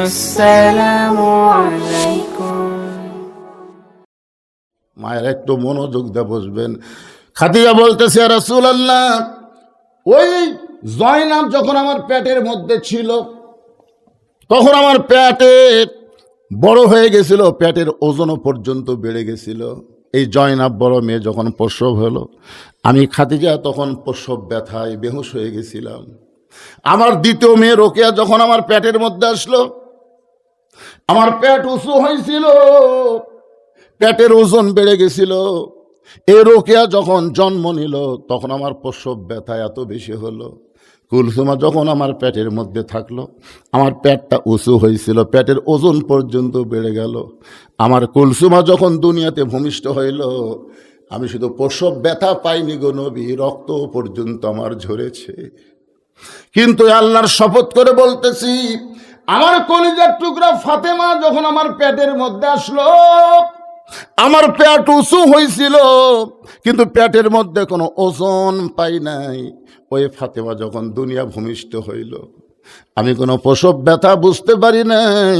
আসসালামু আলাইকুম। মায়ের একটু মনোযোগ দিয়ে বসবেন। খাদিজা বলতেছে, ইয়া রাসূলুল্লাহ, ওই জয়নাব যখন আমার পেটের মধ্যে ছিল তখন আমার পেটের বড় হয়ে গেছিল, পেটের ওজনও পর্যন্ত বেড়ে গেছিল। এই জয়নাব বড় মেয়ে যখন প্রসব হলো, আমি খাদিজা তখন প্রসব ব্যথায় বেহুশ হয়ে গেছিলাম। আমার দ্বিতীয় মেয়ে রোকেয়া যখন আমার পেটের মধ্যে আসলো, আমার পেট উঁচু হয়েছিল, পেটের ওজন বেড়ে গেছিল। এই রোকেয়া যখন জন্ম নিল তখন আমার প্রসব ব্যথা এত বেশি হলো। কুলসুমা যখন আমার পেটের মধ্যে থাকলো, আমার পেটটা উঁচু হয়েছিল, পেটের ওজন পর্যন্ত বেড়ে গেল। আমার কুলসুমা যখন দুনিয়াতে ভূমিষ্ঠ হইল, আমি শুধু প্রসব ব্যথা পাইনি গো নবী, রক্ত পর্যন্ত আমার ঝরেছে। কিন্তু আল্লাহর শপথ করে বলতেছি, আমার কলিজার টুকরা ফাতেমা যখন আমার পেটের মধ্যে আসলো, আমার পেট উঁচু হয়েছিল কিন্তু পেটের মধ্যে কোনো ওজন পাই নাই। ওই ফাতেমা যখন দুনিয়া ভূমিষ্ঠ হইল, আমি কোনো প্রসব ব্যথা বুঝতে পারি নাই।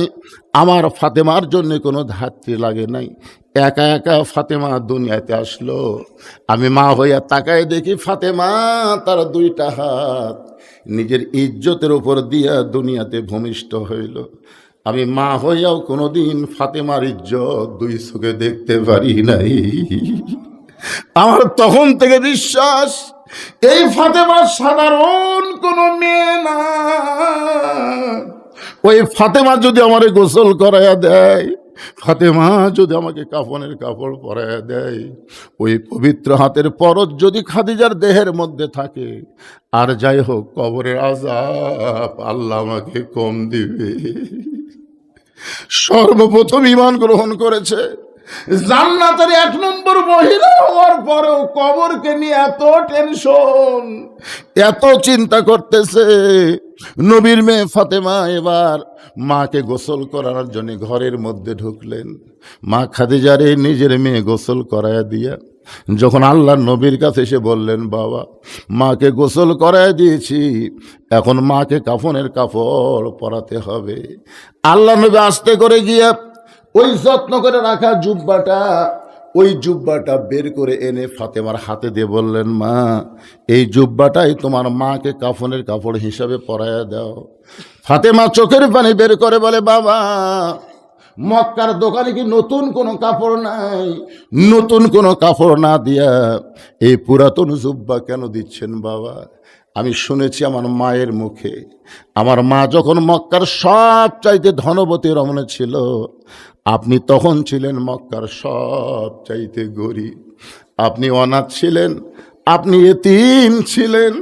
আমার ফাতেমার জন্য কোনো ধাত্রী লাগে নাই, একা একা ফাতেমা দুনিয়াতে আসলো। আমি মা হইয়া তাকায় দেখি ফাতেমা তার দুইটা হাত নিজের ইজ্জতের উপর দিয়া দুনিয়াতে ভূমিষ্ঠ হইল। আমি মা হইয়াও কোনোদিন ফাতেমার ইজ্জত দুই চোখে দেখতে পারি নাই। আমার তখন থেকে বিশ্বাস, এই ফাতেমা সাধারণ কোনো মেয়ে না। ওই ফাতেমা যদি আমারে গোসল করাইয়া দেয়, ফাতেমা যদি আমাকে কাফনের কাপড় পরাইয়া দেয়, ওই পবিত্র হাতের পরশ যদি খাদিজার দেহের মধ্যে থাকে, আর যাই হোক কবরের আযাব আল্লাহ আমাকে কম দিবে। সর্বপ্রথম ঈমান গ্রহণ করেছে, জান্নাতের 1 নম্বর মহিলা হওয়ার পরেও কবরকে নিয়ে এত টেনশন, এত চিন্তা করতেছে। নবীর মেয়ে ফাতেমা এবার মাকে গোসল করানোর জন্য ঘরের মধ্যে ঢুকলেন। মা খাদিজারে নিজের মেয়ে গোসল করায়া দিয়া যখন আল্লাহর নবীর কাছে এসে বললেন, বাবা মাকে গোসল করায় দিয়েছি, এখন মাকে কাফনের কাপড় পরাতে হবে। আল্লাহ নবী আস্তে করে গিয়া ওই যত্ন করে রাখা ওই জুব্বাটা বের করে এনে ফাতেমার হাতে দিয়ে বললেন, মা এই জুব্বাটাই তোমার মাকে কাফনের কাপড় হিসাবে পরায়া দাও। ফাতেমা চোখের পানি বের করে বলে, বাবা মক্কার দোকানে কি নতুন কোনো কাপড় নাই? নতুন কোনো কাপড় না দিয়া এই পুরাতন জুব্বা কেন দিচ্ছেন বাবা? আমি শুনেছি আমার মায়ের মুখে, আমার মা যখন মক্কার সব চাইতে ধনবতী রমণী ছিল, আপনি তখন ছিলেন মক্কার সব চাইতে গরিব, আপনি অনাথ ছিলেন, আপনি এতিম ছিলেন।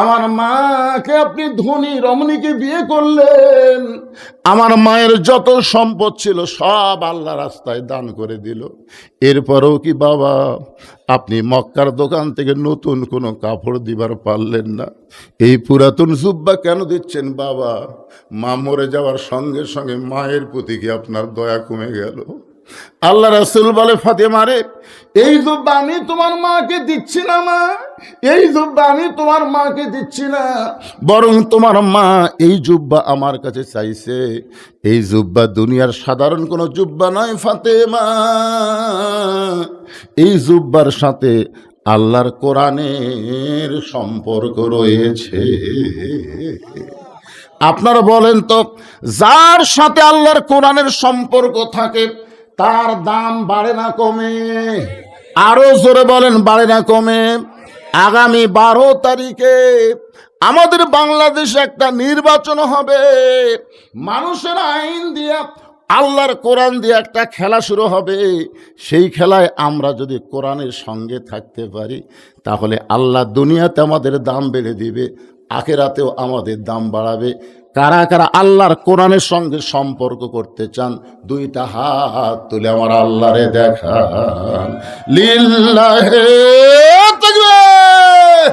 আমার মাকে আপনি ধনী রমণীকে বিয়ে করলেন, আমার মায়ের যত সম্পদ ছিল সব আল্লাহ রাস্তায় দান করে দিল। এরপরেও কি বাবা আপনি মক্কার দোকান থেকে নতুন কোনো কাপড় দিবার পারলেন না? এই পুরাতন জুব্বা কেন দিচ্ছেন বাবা? মা মরে যাওয়ার সঙ্গে সঙ্গে মায়ের প্রতি কি আপনার দয়া কমে গেল? আল্লাহ রাসূল বলে, ফাতেমা রে, এই জুব্বা আমি তোমার মাকে দিচ্ছি না মা, এই জুব্বা আমি তোমার মাকে দিচ্ছি না, বরং তোমার মা এই জুব্বা আমার কাছে চাইছে। এই জুব্বা দুনিয়ার সাধারণ কোনো জুব্বা নয় ফাতেমা, এই জুব্বার সাথে আল্লাহর কোরআনের সম্পর্ক রয়েছে। আপনারা বলেন তো, যার সাথে আল্লাহর কোরআনের সম্পর্ক থাকে তার দাম বাড়ে না কমে? আরো জোরে বলেন, বাড়ে না কমে? আগামী 12 তারিখে আমাদের বাংলাদেশে একটা নির্বাচন হবে। মানুষের আইন দিয়ে আল্লাহর কোরআন দিয়ে একটা খেলা শুরু হবে। সেই খেলায় আমরা যদি কোরআনের সঙ্গে থাকতে পারি, তাহলে আল্লাহ দুনিয়াতে আমাদের দাম বেড়ে দিবে, আখিরাতেও আমাদের দাম বাড়াবে। কারা কারা আল্লাহর কোরআনের সঙ্গে সম্পর্ক করতে চান, দুইটা হাত তুলে আমার আল্লাহরে দেখান। লিল্লাহে তাকবীর,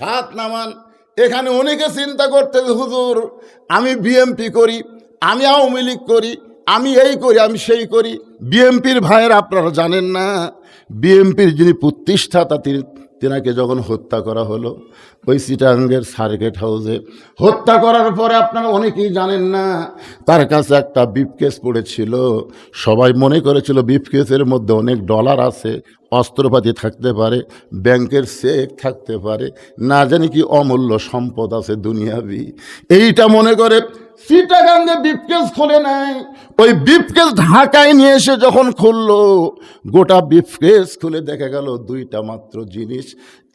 হাত নামান। এখানে অনেকে চিন্তা করতে, হুজুর আমি বিএমপি করি, আমি আওয়ামী লীগ করি, আমি এই করি, আমি সেই করি। বিএমপির ভাইয়ের আপনারা জানেন না, বিএমপির যিনি প্রতিষ্ঠাতা তেনাকে যখন হত্যা করা হলো ওই চিটাগাঙ্গের সার্কিট হাউসে, হত্যা করার পরে আপনারা অনেকেই জানেন না তার কাছে একটা ব্রিফকেস পড়েছিল। সবাই মনে করেছিল ব্রিফকেসের মধ্যে অনেক ডলার আছে, অস্ত্রপাতি থাকতে পারে, ব্যাংকের চেক থাকতে পারে, না জানি কি অমূল্য সম্পদ আছে দুনিয়াবি। এইটা মনে করে চিটাগাঙ্গে ব্রিফকেস খোলে নাই। ওই ব্রিফকেস ঢাকায় নিয়ে এসে যখন খুললো, গোটা ব্রিফকেস খুলে দেখা গেল দুইটা মাত্র জিনিস,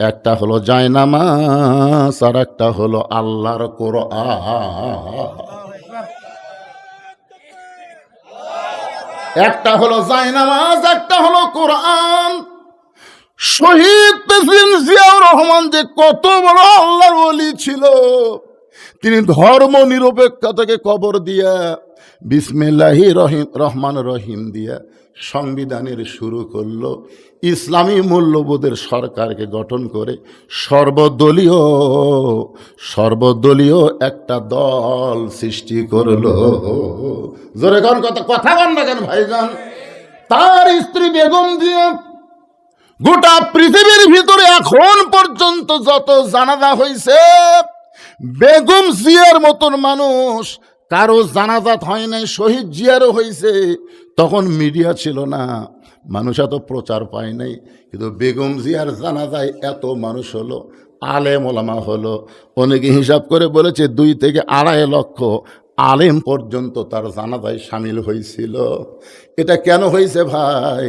একটা হলো জায়নামাজ আর একটা হলো আল্লাহর কোরআন। একটা হলো জায়নামাজ, একটা হলো কোরআন। শহীদ প্রেসিডেন্ট জিয়াউর রহমান যে কত বড় আল্লাহর ওলি ছিল, তিনি ধর্ম নিরপেক্ষতাকে কবর দিয়া বিসমিল্লাহির রহমান রহিম দিয়া সংবিধানের শুরু করলো। ইসলামী মূল্যবোধের সরকারকে গঠন করে সর্বদলীয় একটা দল সৃষ্টি করলো। জোরে কোন কথা বল না কেন ভাইজান? তার স্ত্রী বেগম জিয়া গোটা পৃথিবীর ভিতরে এখন পর্যন্ত যত জানাজা হয়েছে, বেগম জিয়ার মতন মানুষ কারো জানাজাত হয় নাই। শহীদ জিয়ারও হয়েছে, তখন মিডিয়া ছিল না, মানুষ এত প্রচার পায় নাই, কিন্তু বেগম জিয়ার জানাজায় এত মানুষ হলো, আলেম ওলামা হলো। অনেকে হিসাব করে বলেছে 2 থেকে 2.5 লক্ষ আলেম পর্যন্ত তার জানাজায় সামিল হয়েছিল। এটা কেন হয়েছে ভাই?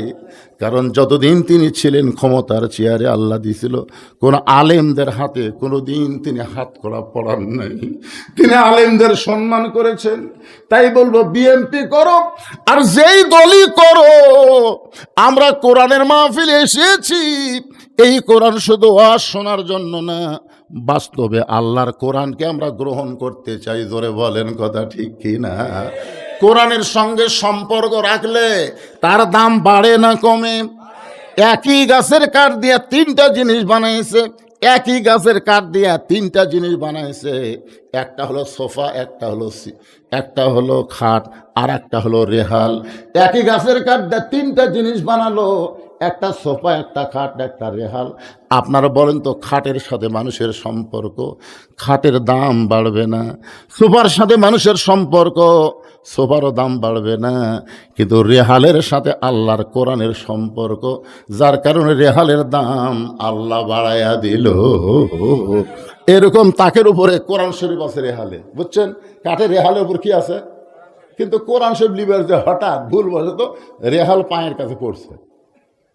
কারণ যতদিন তিনি ছিলেন ক্ষমতার চেয়ারে, আল্লাহ দিয়েছিল কোন আলেমদের হাতে কোনো দিন তিনি হাত করা পড়ান নাই। তিনি আলেমদের সম্মান করেছেন। তাই বলবো বিএনপি করো আর যেই দলই করো, আমরা কোরআনের মাহফিলে এসেছি এই কোরআন শুধু ওয়াজ শোনার জন্য না, বাস্তবে আল্লাহর কোরআনকে আমরা গ্রহণ করতে চাই। জোরে বলেন কথা ঠিক কি না? কোরআনের সঙ্গে সম্পর্ক রাখলে তার দাম বাড়ে না কমে। একই গাছের কাঠ দিয়ে 3টা জিনিস বানাইছে, একই গাছের কাঠ দিয়ে 3টা জিনিস বানাইছে। একটা হলো সোফা, একটা হলো খাট, আর একটা হলো রেহাল। একই গাছের কাঠ দিয়ে 3টা জিনিস বানালো, একটা সোফা, একটা খাট, একটা রেহাল। আপনারা বলেন তো, খাটের সাথে মানুষের সম্পর্ক, খাটের দাম বাড়বে না? সোফার সাথে মানুষের সম্পর্ক, সোফারও দাম বাড়বে না। কিন্তু রেহালের সাথে আল্লাহর কোরআনের সম্পর্ক, যার কারণে রেহালের দাম আল্লাহ বাড়াইয়া দিল। এরকম তাকের উপরে কোরআন শরীফ আছে রেহালে, বুঝছেন? কাঠের রেহালের উপর কি আছে? কিন্তু কোরআন শরীফ লিবার যে হঠাৎ ভুল বশত রেহাল পায়ের কাছে পড়ছে,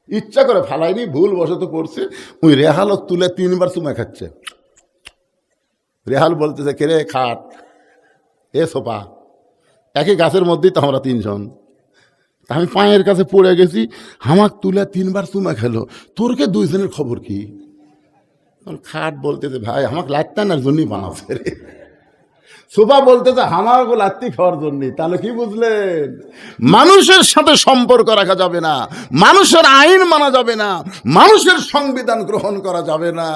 ইচ্ছা করে ফালাইনি, ভুল বশত পড়ছে, ওই রেহাল তুলে 3বার চুমা খাচ্ছে। রেহাল বলতেছে, কে রে খাট, এ সোফা, একই গাছের মধ্যেই তো আমরা 3 জন। আমি পায়ের কাছে পড়ে গেছি, হামাক তুলে 3বার চুমা খেলো, তোর কে 2 জনের খবর কি? খাট বলতেছে, ভাই আমাকে লাত্তানার জন্যই বানাচ্ছে রে। সোফা বলতেছে, আমার গো লাত্তি খাওয়ার জন্য। তাহলে কি বুঝলেন? মানুষের সাথে সম্পর্ক রাখা যাবে না, মানুষের আইন মানা যাবে না, মানুষের সংবিধান গ্রহণ করা যাবে না,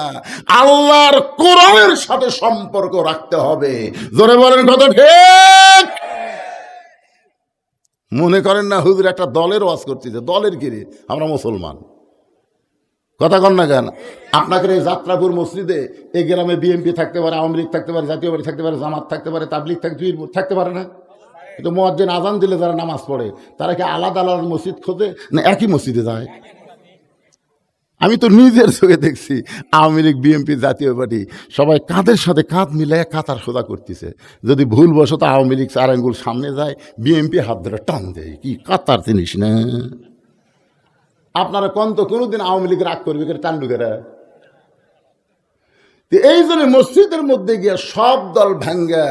আল্লাহর কোরআনের সাথে সম্পর্ক রাখতে হবে। জোরে বলেন কত ঠিক? মনে করেন না হুজুর একটা দলের ওয়াজ করতেছে, দলের কিরে, আমরা মুসলমান। কথা কন না কেন? আপনাদের এই যাত্রাপুর মসজিদে এই গ্রামে বিএনপি থাকতে পারে, আওয়ামী লীগ থাকতে পারে, জাতীয় পার্টি থাকতে পারে, জামাত থাকতে পারে, তাবলিগ থাকতে পারে না? কিন্তু মুয়াজ্জিন আজান দিলে যারা নামাজ পড়ে, তারা কি আলাদা আলাদা মসজিদ খোঁজে না একই মসজিদে যায়? আমি তো নিজের চোখে দেখছি, আওয়ামী লীগ, বিএনপি, জাতীয় পার্টি সবাই কাঁধের সাথে কাঁধ মিলিয়ে কাতার সোজা করতেছে। যদি ভুলবশত আওয়ামী লীগ 4 আঙ্গুল সামনে যায়, বিএনপি হাত ধরে টান দেয়। কি কাতার জিনিস না? আপনারা কন্ত কোনোদিন আওয়ামী লীগ রাগ করবে টান্ডুকেরা? এই জন্য মসজিদের মধ্যে গিয়ে সব দল ভাঙ্গা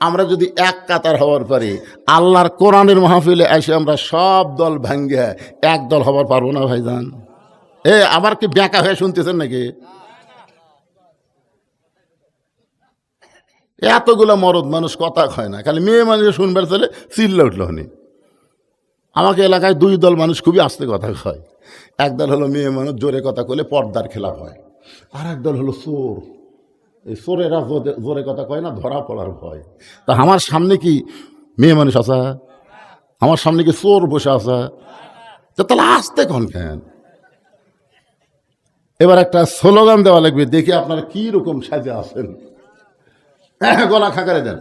আমরা যদি এক কাতার হওয়ার পারি, আল্লাহর কোরআনের মাহফিলে এসে আমরা সব দল ভাঙ্গা এক দল হবার পারবো না ভাইজান? আবার কি ব্যাকা হয়ে শুনতেছেন নাকি? এতগুলো মরদ মানুষ কথা কয় না, খালি মেয়ে মানুষ শুনবার চলে চিল্লা উঠল হনি। আমাকে এলাকায় 2 দল মানুষ খুবই আস্তে কথা কয়। একদল হলো মেয়ে মানুষ, জোরে কথা কইলে পর্দার খেলাপ হয়। আর একদল হলো চোর, এই চোরেরা জোরে কথা কয় না, ধরা পড়ার ভয়। তা আমার সামনে কি মেয়ে মানুষ আছে? আমার সামনে কি চোর বসে আছে? তাহলে আসতে কন কেন? এবার একটা স্লোগান দেওয়া লাগবে, দেখি আপনারা কি রকম সাজে আছেন। গলা খাকারে দেন।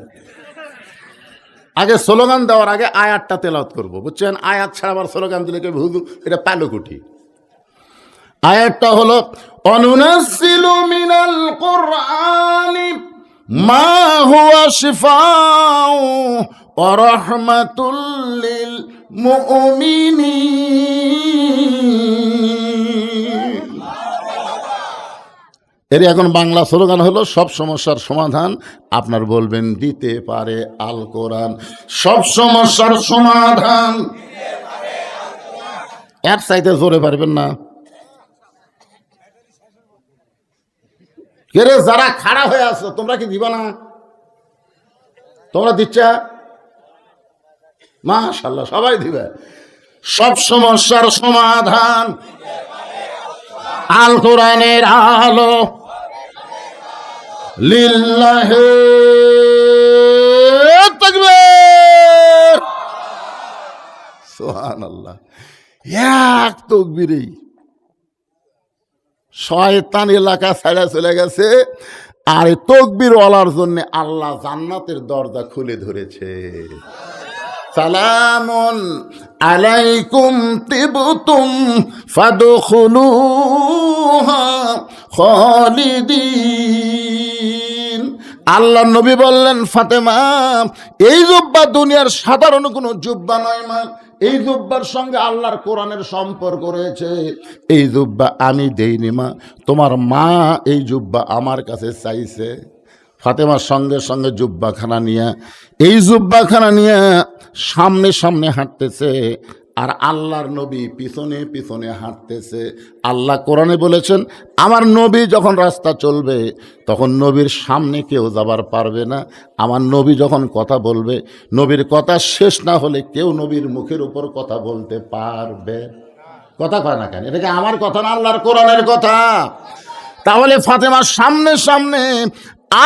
আগে স্লোগান দেওয়ার আগে আয়াতটা তেলাওয়াত করবো, বুঝছেন? আয়াত ছাড়া আবার স্লোগান দিলে কেউ হুজুর এটা পালকুটি। আয়াতটা হলো অনুনাজ্জিলু মিনাল কুরআনি মা হুয়া শিফাউ ওয়া রাহমাতুল লিল মুমিনিন। এর এখন বাংলা স্লোগান হলো সব সমস্যার সমাধান আপনার বলবেন দিতে পারে আল কোরআন। সব সমস্যার সমাধান এক সাইডে জোরে পারবেন না। কে রে যারা খাড়া হয়ে আছে তোমরা কি দিবা না? তোমরা দিচ্ছা? মাশাআল্লাহ, সবাই দিবে। সব সমস্যার সমাধান আল কোরআনের আলো, লিল্লাহি তাকবীর, সুবহানাল্লাহ। এক তাকবীরেই শয়তান এলাকা ছাড়া চলে গেছে। আর এই তাকবীর ওয়ালার জন্য আল্লাহ জান্নাতের দরজা খুলে ধরেছে। সালামুন আলাইকুম তিবতুম ফাদখুলুহা খালিদিন। আল্লাহ নবী বললেন, ফাতেমা এই জুব্বা দুনিয়ার সাধারণ কোনো জুব্বা নয় মা, এই জুব্বার সঙ্গে আল্লাহর কোরআনের সম্পর্ক রয়েছে। এই জুব্বা আমি দেইনি মা, তোমার মা এই জুব্বা আমার কাছে চাইছে। ফাতেমার সঙ্গে সঙ্গে জুব্বাখানা নিয়ে, এই জুব্বাখানা নিয়ে সামনে সামনে হাঁটতেছে, আর আল্লাহর নবী পিছনে পিছনে হাঁটতেছে। আল্লাহ কোরআনে বলেছেন, আমার নবী যখন রাস্তা চলবে তখন নবীর সামনে কেউ যাবার পারবে না। আমার নবী যখন কথা বলবে, নবীর কথা শেষ না হলে কেউ নবীর মুখের উপর কথা বলতে পারবে। কথা কয় না কেন? এটা কি আমার কথা না আল্লাহর কোরআনের কথা? তাহলে ফাতেমার সামনে সামনে,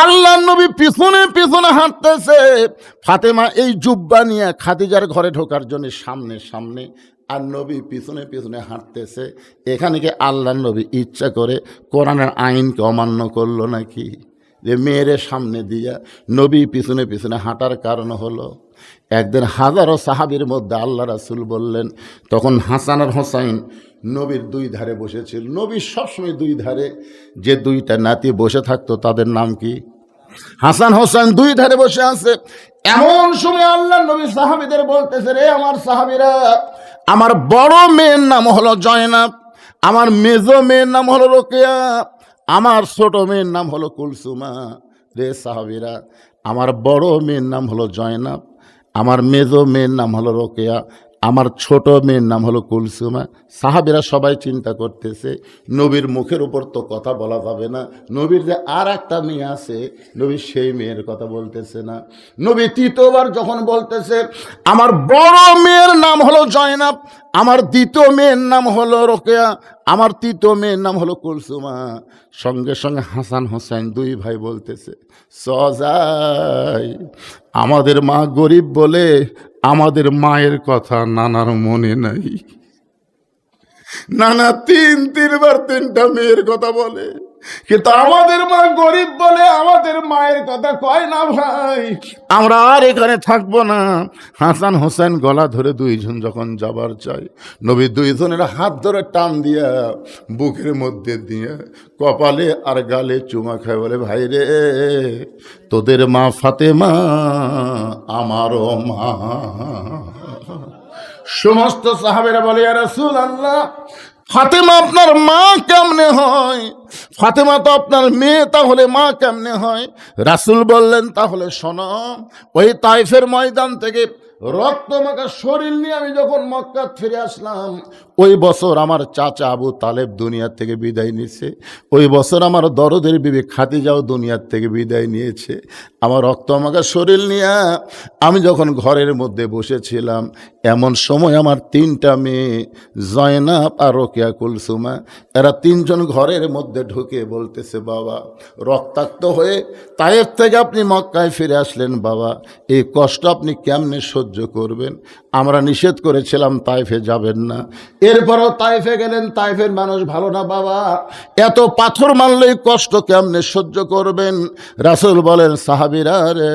আল্লাহ নবী পিছনে পিছনে হাঁটতেছে। ফাতেমা এই জুব্বা নিয়ে খাদিজার ঘরে ঢোকার জন্য সামনে সামনে, আর নবী পিছনে পিছনে হাঁটতেছে। এখানে কি আল্লাহ নবী ইচ্ছা করে কোরআনের আইনকে অমান্য করলো নাকি? যে মেয়েরে সামনে দিয়া নবী পিছনে পিছনে হাঁটার কারণ হলো, একদিন হাজারো সাহাবীর মধ্যে আল্লাহ রাসূল বললেন, তখন হাসান আর হোসাইন নবীর দুই ধারে বসেছিল। নবীর সবসময় দুই ধারে যে দুইটা নাতি বসে থাকতো তাদের নাম কি? হাসান হোসেন দুই ধারে বসে আছে। এমন সময় আল্লাহ নবী সাহাবীদের বলতেছে, রে আমার সাহাবীরা, আমার বড় মেয়ের নাম হলো জয়নাব, আমার মেজো মেয়ের নাম হলো রোকেয়া, আমার ছোট মেয়ের নাম হলো কুলসুমা। রে সাহাবীরা, আমার বড় মেয়ের নাম হলো জয়নাব, আমার মেজো মেয়ের নাম হলো রোকেয়া, আমার ছোট মেয়ের নাম হলো কুলসুমা। সাহাবীরা সবাই চিন্তা করতেছে, নবীর মুখের উপর তো কথা বলা যাবে না, নবীর যে আর একটা মেয়ে আছে, নবী সেই মেয়ের কথা বলতেছে না। নবী তৃতীয়বার যখন বলতেছে, আমার বড় মেয়ের নাম হলো জয়নাব, আমার দ্বিতীয় মেয়ের নাম হলো রোকেয়া, আমার তৃতীয় মেয়ের নাম হলো কুলসুমা, সঙ্গে সঙ্গে হাসান হোসেন দুই ভাই বলতেছে, সজাই আমাদের মা গরিব বলে আমাদের মায়ের কথা নানার মনে নাই। নানা তিনবার তিনটা মেয়ের কথা বলে, কিন্তু আমাদের মা গরিব বলে আমাদের মায়ের কথা কয় না ভাই, আমরা আর এখানে থাকবো না। হাসান হোসেন গলা ধরে দুইজন যখন যাবার চাই, নবী দুইজনের হাত ধরে টান দিয়া বুকের মধ্যে দিয়ে কপালে আর গালে চুমা খায়, বলে ভাই রে, তোদের মা ফাতেমা আমারও মা। সমস্ত সাহাবেরা বলে, ইয়া রাসূলুল্লাহ, ফাতেমা আপনার মা কেমনে হয়? ফাতেমা তো আপনার মেয়ে, তাহলে মা কেমনে হয়? রাসূল বললেন, তাহলে শোনো, ওই তাইফের ময়দান থেকে রক্তমাখা শরীর নিয়ে আমি যখন মক্কা ফিরে আসলাম, ওই বছর আমার চাচা আবু তালেব দুনিয়ার থেকে বিদায় নিয়েছে, ওই বছর আমার দরদের বিবি খাদিজাও দুনিয়ার থেকে বিদায় নিয়েছে। আমার রক্তমাখা শরীর নিয়ে আমি যখন ঘরের মধ্যে বসেছিলাম, এমন সময় আমার তিনটা মেয়ে জয়নাব আর রোকেয়া কুলসুমা, এরা তিনজন ঘরের মধ্যে ঢুকে বলতেছে, বাবা রক্তাক্ত হয়ে তায়েফ থেকে আপনি মক্কায় ফিরে আসলেন, বাবা এই কষ্ট আপনি কেমনে সহ্য সহ্য করবেন। আমরা নিষেধ করেছিলাম তাইফে যাবেন না, এরপরও তাইফে গেলেন। তাইফের মানুষ ভালো না বাবা, এত পাথর মারলেই কষ্ট কেমনে সহ্য করবেন? রাসূল বলেন, সাহাবীরা রে,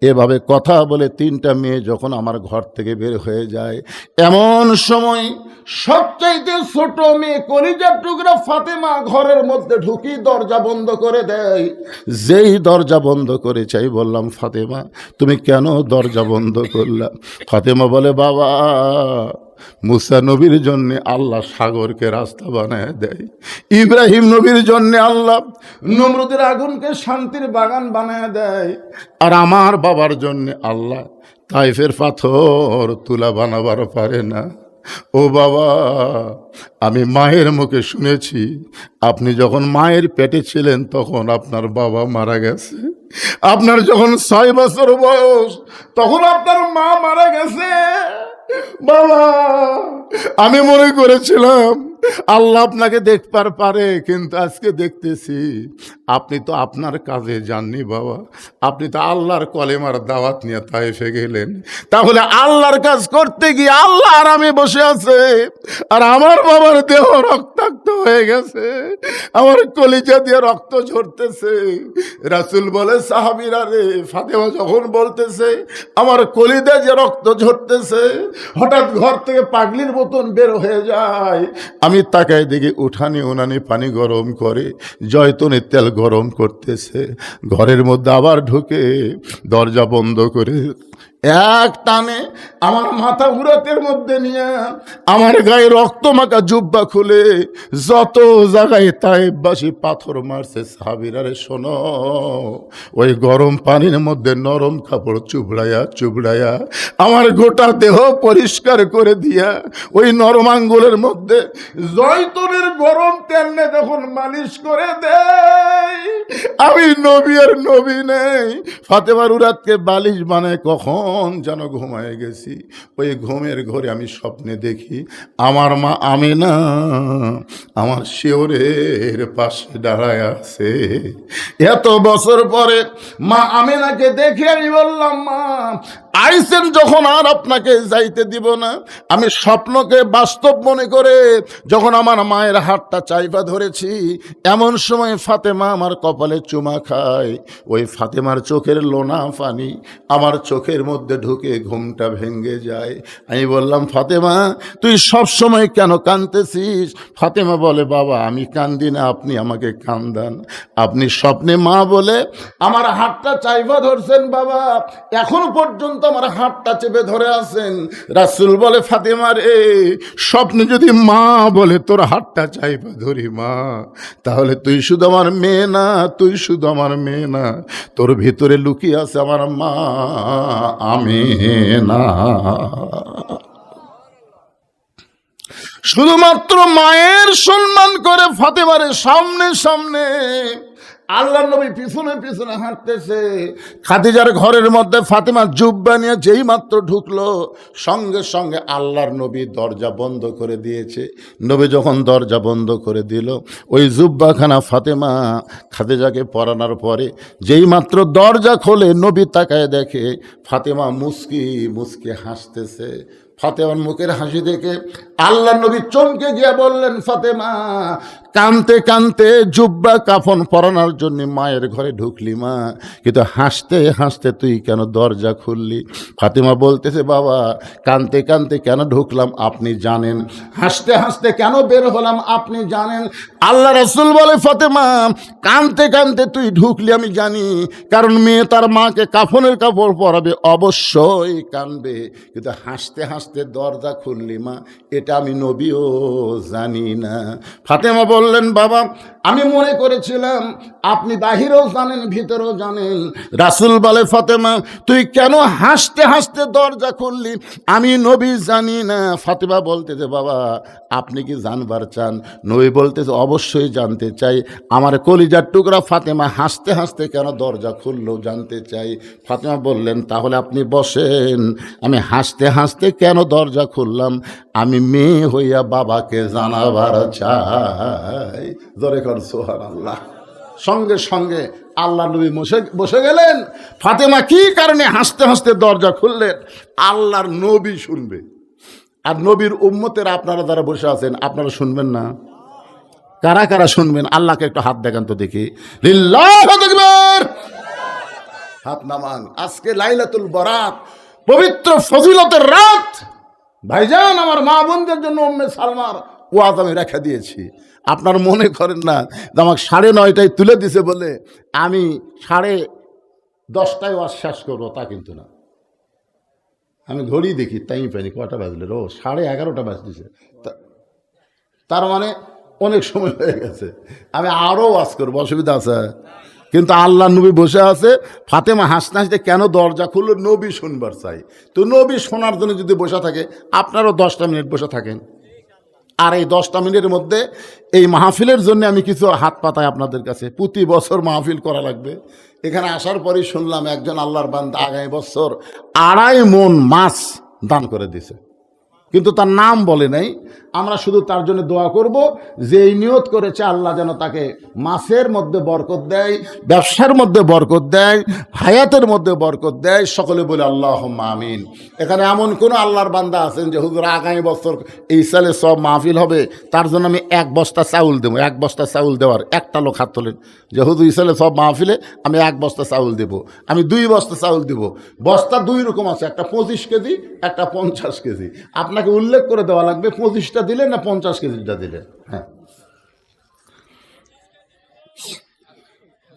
এভাবে কথা বলে 3টা মেয়ে যখন আমার ঘর থেকে বের হয়ে যায়, এমন সময় সবচাইতে ছোট মেয়ে কলিজার টুকরা ফাতেমা ঘরের মধ্যে ঢুকি দরজা বন্ধ করে দেয়। যেই দরজা বন্ধ করে চাই বললাম, ফাতেমা তুমি কেন দরজা বন্ধ করলা? ফাতেমা বলে, বাবা মুসা নবীর জন্য আল্লাহ সাগরকে রাস্তা বানায় দেয়, ইব্রাহিম নবীর জন্য আল্লাহ নমরুদের আগুনকে শান্তির বাগান বানায় দেয়, আর আমার বাবার জন্য আল্লাহ তাইফের পাথর তুলা বানাবার পারে না। ও বাবা, আমি মায়ের মুখে শুনেছি আপনি যখন মায়ের পেটে ছিলেন তখন আপনার বাবা মারা গেছে। আপনার যখন 6 বছর বয়স তখন আপনার মা মারা গেছে। বাবা, আমি মনে করেছিলাম আল্লাহ আপনাকে দেখবার পারে, কিন্তু আজকে দেখতেছি আপনি তো আপনার কাজে যাননি বাবা, আপনি তো আল্লাহর কলেমার দাওয়াত নিয়ে তাইফে গেলেন। তাহলে আল্লাহর কাজ করতে গিয়ে আল্লাহ আরামে বসে আছে, আর আমার বাবার দেহ রক্তাক্ত হয়ে গেছে, আমার কলিজা দিয়ে রক্ত ঝরতেছে। রাসূল বলে, সাহাবীরা রে, ফাতেমা যখন বলতেছে আমার কলিজা যে রক্ত ঝরতেছে, হঠাৎ ঘর থেকে পাগলির মতন বের হয়ে যায়। আমি তাকায় দেখি উনানে পানি গরম করে জয়তুনের তেল গরম করতেছে, ঘরের মধ্যে আবার ঢুকে দরজা বন্ধ করে এক টানে আমার মাথা উরাতের মধ্যে নিয়ে আমার গায়ে রক্ত মাখা জুব্বা খুলে যত জায়গায় তাইফবাসী পাথর মারছে, সাহাবীরা রে শোনো, ওই গরম পানির মধ্যে নরম কাপড় চুবড়ায়া চুবড়ায়া আমার গোটা দেহ পরিষ্কার করে দিয়া ওই নরম আঙ্গুলের মধ্যে জয়তুনের গরম তেল নে যখন মালিশ করে দেয়, আমি নবী আর নবী নেই। ফাতেমার উরাতকে বালিশ বানায় কখন যেন ঘুমায় গেছি। ওই ঘুমের ঘরে আমি স্বপ্নে দেখি আমার মা আমেনা আমার শিওরের পাশে দাঁড়ায় আছে। এত বছর পরে মা আমেনাকে দেখে আমি বললাম, মা আইসেন যখন আর আপনাকে যাইতে দিব না। আমি স্বপ্নকে বাস্তব মনে করে যখন আমার মায়ের হাতটা চাইপা ধরেছি, এমন সময় ফাতেমা আমার কপালে চুমা খায়। ওই ফাতেমার চোখের লোনা পানি আমার চোখের মধ্যে ঢুকে ঘুমটা ভেঙে যায়। আমি বললাম, ফাতেমা তুই সব সময় কেন কাঁদতেছিস? ফাতেমা বলে, বাবা আমি কান্দি না, আপনি আমাকে কান্দান। আপনি স্বপ্নে মা বলে আমার হাতটা চাইপা ধরছেন বাবা, এখন পর্যন্ত আমার হাতটা চেপে ধরে আছেন। রাসূল বলে, ফাতেমা রে, স্বপ্নে যদি মা বলে তোর হাতটা চাইপা ধরি মা, তাহলে তুই শুধু আমার মেয়ে না, তুই শুধু আমার মেয়ে না, তোর ভিতরে লুকিয়ে আছে আমার মা আমেনা। শুধুমাত্র মায়ের সম্মান করে ফাতেমারে সামনে সামনে আল্লাহ নবী পিছনে পিছনে হাঁটতেছে। খাদিজার ঘরের মধ্যে ফাতেমা জুব্বা নিয়ে যেই মাত্র ঢুকলো, সঙ্গে সঙ্গে আল্লাহর নবী দরজা বন্ধ করে দিয়েছে। নবী যখন দরজা বন্ধ করে দিল, ওই জুব্বাখানা ফাতেমা খাদিজাকে পরানোর পরে যেই মাত্র দরজা খোলে, নবী তাকায় দেখে ফাতেমা মুস্কি মুস্কি হাসতেছে। ফাতেমার মুখের হাসি দেখে আল্লাহ নবী চমকে গিয়ে বললেন, ফাতেমা কানতে কানতে জুব্বা কাফন পরানোর জন্য মায়ের ঘরে ঢুকলি মা, কিন্তু হাসতে হাসতে তুই কেন দরজা খুললি? ফাতেমা বলতেছে, বাবা কানতে কানতে কেন ঢুকলাম আপনি জানেন, হাসতে হাসতে কেন বের হলাম আপনি জানেন। আল্লাহ রাসূল বলে, ফাতেমা কানতে কানতে তুই ঢুকলি আমি জানি, কারণ মেয়ে তার মাকে কাফনের কাপড় পরাবে, অবশ্যই কানবে, কিন্তু হাসতে হাসতে দরজা খুললি মা, এটা আমি নবীও জানি না। ফাতেমা বললেন, বাবা আমি মনে করেছিলাম আপনি বাহিরেও জানেন ভিতরেও জানেন। রাসূল বলে, ফাতেমা তুই কেন হাসতে হাসতে দরজা খুললি, আমি নবী জানি না। ফাতেমা বলতেছে, বাবা আপনি কি জানবার চান? নবী বলতেছে, অবশ্যই জানতে চাই। আমার কলিজার টুকরা ফাতেমা হাসতে হাসতে কেন দরজা খুললো জানতে চাই। ফাতেমা বললেন, তাহলে আপনি বসেন, আমি হাসতে হাসতে কেন দরজা খুললাম আমি মেয়ে হইয়া বাবাকে জানাবার চাই। জোরে কর সুবহানাল্লাহ। সঙ্গে সঙ্গে আল্লাহ নবী বসে গেলেন। ফাতেমা কি কারণে হাসতে হাসতে দরজা খুললেন? আল্লাহর নবী শুনবে, আর নবীর উম্মতের আপনারা যারা বসে আছেন আপনারা শুনবেন না? কারা কারা শুনবেন? আল্লাহকে একটু হাত দেখান তো দেখি। লিল্লাহু আকবার, হাত নামান। আজকে লাইলাতুল বরাত, পবিত্র ফজিলতের রাত। ভাইজান, আমার মা বোনদের জন্য উম্মে সালমার ওয়াজ আমি রেখে দিয়েছি। আপনার মনে করেন না যে আমাকে 9:30টায় তুলে দিছে বলে আমি 10:30টায় ওয়াজ শেষ করবো, তা কিন্তু না। আমি ঘড়ি দেখি, তাই পাইনি কটা বাজলে, 11:30 বাজতেছে। তার মানে অনেক সময় হয়ে গেছে, আমি আরও ওয়াজ করবো, অসুবিধা আছে? কিন্তু আল্লাহ নবী বসে আছে। ফাতেমা হাসতে হাসতে কেন দরজা খুললো? নবী শুনবার চাই। তো নবী শোনার জন্য যদি বসে থাকে, আপনারও 10টা মিনিট বসে থাকেন। আর এই 10টা মিনিটের মধ্যে এই মাহফিলের জন্য আমি কিছু হাত পাতাই আপনাদের কাছে। প্রতি বছর মাহফিল করা লাগবে। এখানে আসার পরেই শুনলাম একজন আল্লাহর বান্দা আগামী বছর 2.5 মণ মাছ দান করে দিছে, কিন্তু তার নাম বলে নাই। আমরা শুধু তার জন্য দোয়া করব যে এই নিয়ত করেছে আল্লাহ যেন তাকে মাছের মধ্যে বরকত দেয়, ব্যবসার মধ্যে বরকত দেয়, হায়াতের মধ্যে বরকত দেয়। সকলে বলে আল্লাহুম্মা আমিন। এখানে এমন কোনো আল্লাহর বান্দা আছেন যে হুজুর আগামী বছর এই সালে সব মাহফিল হবে, তার জন্য আমি 1 বস্তা চাউল দেবো? 1 বস্তা চাউল দেওয়ার একটা লোক হাত তোলেন যে হুজুর এই সালে সব মাহফিলে আমি 1 বস্তা চাউল দেবো, আমি 2 বস্তা চাউল দেবো। বস্তা 2 রকম আছে, একটা 25 কেজি, একটা 50 কেজি। আপনাকে উল্লেখ করে দেওয়া লাগবে 25টা দিলে না 50 কেজিটা দিলে। হ্যাঁ,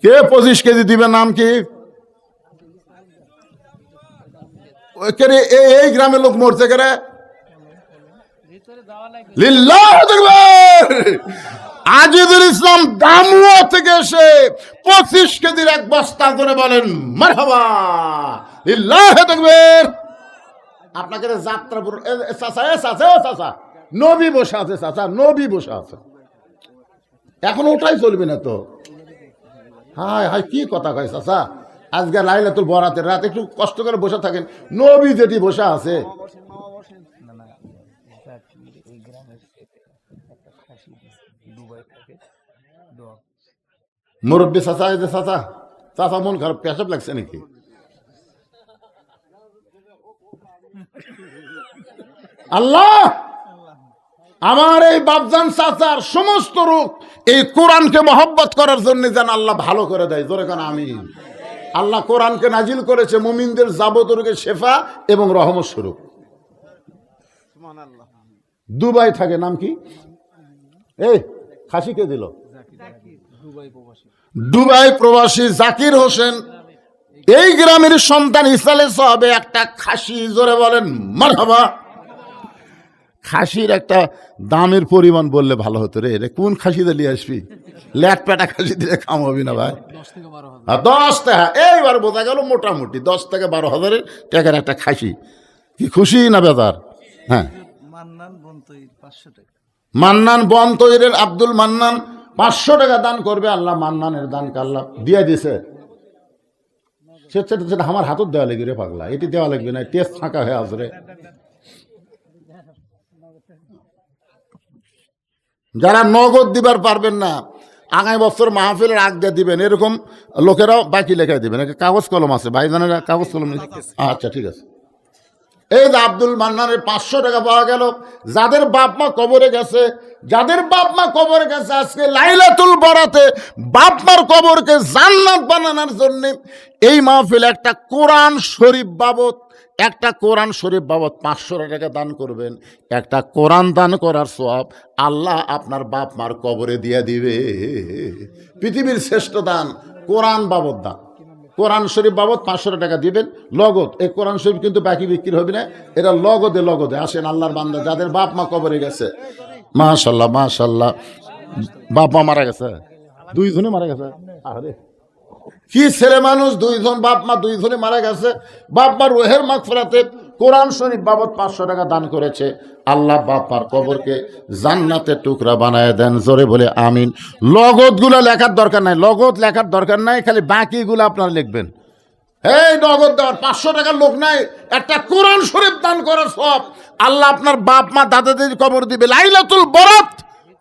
কে 25 কেজি দিবে? নাম কি? এই গ্রামের লোক মরছে কেরে? লিল্লাহু আকবার। আজিজুল ইসলাম দামুয়া থেকে এসে 25 কেজির 1 বস্তা করে বলেন মারহাবা, লিল্লাহু আকবার। আপনাকে যাত্রা চাচা নবী বসে আছে, চাচা নবী বসে আছে, এখন ওটাই চলবে না তো? হায় হায়, কি কথা কয় চাচা? আজকে লাইলাতুল বরাতের রাত, একটু কষ্ট করে বসে থাকেন। নবী যেটি বসে আছে, মুরব্বী চাচা, এই যে চাচা, চাচা মন খারাপ, পেশাব লাগছে নাকি? আল্লাহ আমার এই বাপজান চাচার সমস্ত রোগ এই কোরআনকে মহব্বত করার জন্য যেন আল্লাহ ভালো করে দেয়। জোরে কেন আমিন। আল্লাহ কোরআনকে নাজিল করেছে মুমিনদের যাবতীয় রোগের শেফা এবং রহমত স্বরূপ। দুবাই থাকে, নাম কি? এই খাসি কে দিল? দুবাই প্রবাসী জাকির হোসেন। এই গ্রামের সন্তান ইসালে সাহাবে একটা খাসি, জোরে বলেন মারহাবা। খাসির একটা দামের পরিমাণ বললে ভালো হতো রে। কোন খাসি দিলে আসবি? ল্যাট পেটা খাসি দিলে কাম হবি না ভাই। 10 টাকা, এইবার বোঝা গেল মোটামুটি 10 থেকে 12,000 টাকার একটা খাসি। কি খুশি না বেদার? হ্যাঁ, মান্নান বন তৈরের আব্দুল মান্নান 500 টাকা দান করবে। আল্লাহ মান্নানের দানকে আল্লাহ দিয়ে দিছে। সেটা আমার হাতত দেওয়া লাগবে রে পাগলা, এটি দেওয়া লাগবে না, টেস্ট ফাঁকা হয়ে আসরে। যারা নগদ দিবার পারবেন না, আগামী বছর মাহফিলের আগ দিয়ে দিবেন। এরকম লোকেরাও বাকি লেখায় দিবেন। কাগজ কলম আছে ভাইজানেরা? কাগজ কলম? আচ্ছা ঠিক আছে। এই যে আব্দুল মান্নানের 500 টাকা পাওয়া গেল। যাদের বাপ মা কবরে গেছে, যাদের বাপ মা কবরে গেছে, আজকে লাইলাতুল বরাতে বাপ মার কবরকে জান্নাত বানানোর জন্য এই মাহফিল একটা কোরআন শরীফ বাবদ, একটা কোরআন শরীফ বাবদ 500 টাকা দান করবেন। একটা কোরআন দান করার সওয়াব আল্লাহ আপনার বাপ মার কবরে দিয়ে দিবে। পৃথিবীর শ্রেষ্ঠ দান কোরআন বাবদ দান। কোরআন শরীফ বাবদ 500 টাকা দিবেন লগদ। এই কোরআন শরীফ কিন্তু বাকি বিক্রি হবে না, এটা লগদে লগদে। আসেন আল্লাহর বান্দা যাদের বাপ মা কবরে গেছে, মাশাল্লাহ মাশাল্লাহ, বাপ মা মারা গেছে, 2 জনে মারা গেছে। আরে কি ছেলে মানুষ, 2 জন বাপ মা 2 জনে মারা গেছে। বাপ মার রুহের মাগফিরাতে কোরআন শরীফ বাবদ 500 টাকা দান করেছে। আল্লাহ বাপ মার কবরকে জান্নাতের টুকরা বানায় দেন। জোরে বলে আমিন। লগদগুলো লেখার দরকার নাই, লগদ লেখার দরকার নাই, খালি বাকিগুলো আপনারা লিখবেন। এই নগদ দেওয়ার 500 টাকার লোক নাই, একটা কোরআন শরীফ দান করার সব আল্লাহ আপনার বাপ মা দাদাদের কবর দিবে। লাইলাতুল বরাত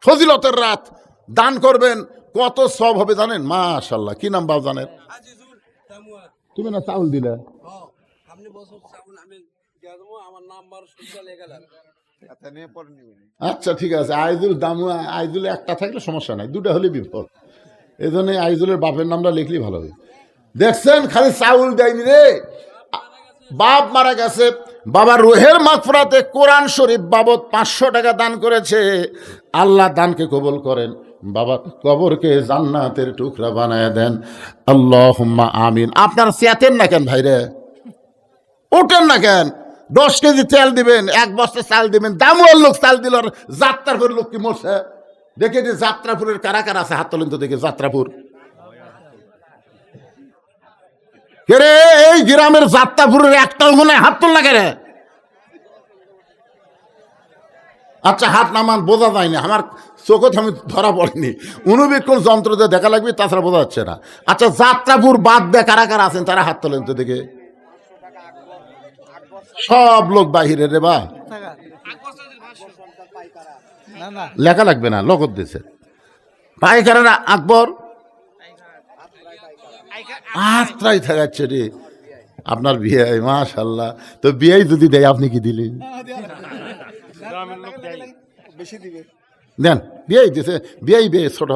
ফজিলতের রাত, দান করবেন, কত সব হবে জানেন? মাশাআল্লাহ। কি নাম বাবা জানেন? তুমি না চাউল দিলে? আচ্ছা ঠিক আছে, আইজুল দামুয়া, আইজুল একটা থাকলে সমস্যা নাই, দুটা হলে বিপদ। এই জন্য আইজুলের বাপের নামটা লিখলেই ভালো হবে। দেখছেন, খালি চাউল দেয়নি রে, বাপ মারা গেছে, বাবার রুহের মাগফিরাতে কোরআন শরীফ বাবদ 500 টাকা দান করেছে। আল্লাহ দানকে কবুল করেন, বাবা কবরকে জান্নাতের টুকরা বানায় দেন, আল্লাহুম্মা আমিন। আপনার চেতেন না কেন ভাইরে? ওঠেন না কেন? 10 কেজি তেল দিবেন, 1 বস্তা চাল দিবেন, দামুয়ার লোক চাল দিল, আর যাত্রাপুরের লোক কি মরছে? দেখে যে যাত্রাপুরের কারা কারা আছে, হাত তোলেন তো দেখে। যাত্রাপুর কে রে? এই গ্রামের যাত্রাপুরের একটাও মনে হাত তোল না রে? আচ্ছা হাত নামান, বোঝা যায়নি, আমার চোখত আমি ধরা পড়েনি, অনুবীক্ষণ যন্ত্র দিয়ে দেখা লাগবে, তাছাড়া বোঝা যাচ্ছে না। আচ্ছা যাত্রাপুর বাদ দিয়ে কারা কারা আছেন, তারা হাত তোলেন তো দেখে। সব লোক বাহিরে রে বা, লেখা লাগবে না, লগত দিছে। পাইকারা আকবর আত্রাই থাকাচ্ছে রে আপনার বিয়ে। মাশাআল্লাহ। তো বিয়ে যদি দেয় আপনি কি দিলেন? দেন, বিয়ে দিছে, বিয়ে ছোট,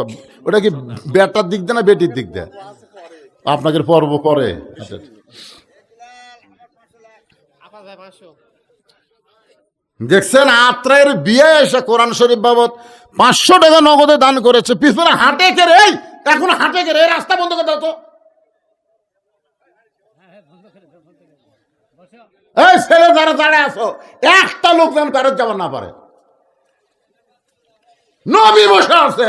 ওটা কি বেটার দিক দেয় না বেটির দিক দেয়? আপনাকে পর্ব পরে। আচ্ছা দেখছেন, আত্রায়ের বিয়ে এসে কোরআন শরীফ বাবদ 500 টাকা নগদে দান করেছে। পিছনে হাঁটে কে রে? এখন হাঁটে কে রে? রাস্তা বন্ধ করে দাও তো। এই ছেলে যারা দাঁড়ায় আছো, একটা লোক যেন ফেরত যাবার না পারে। নবী বসে আছে,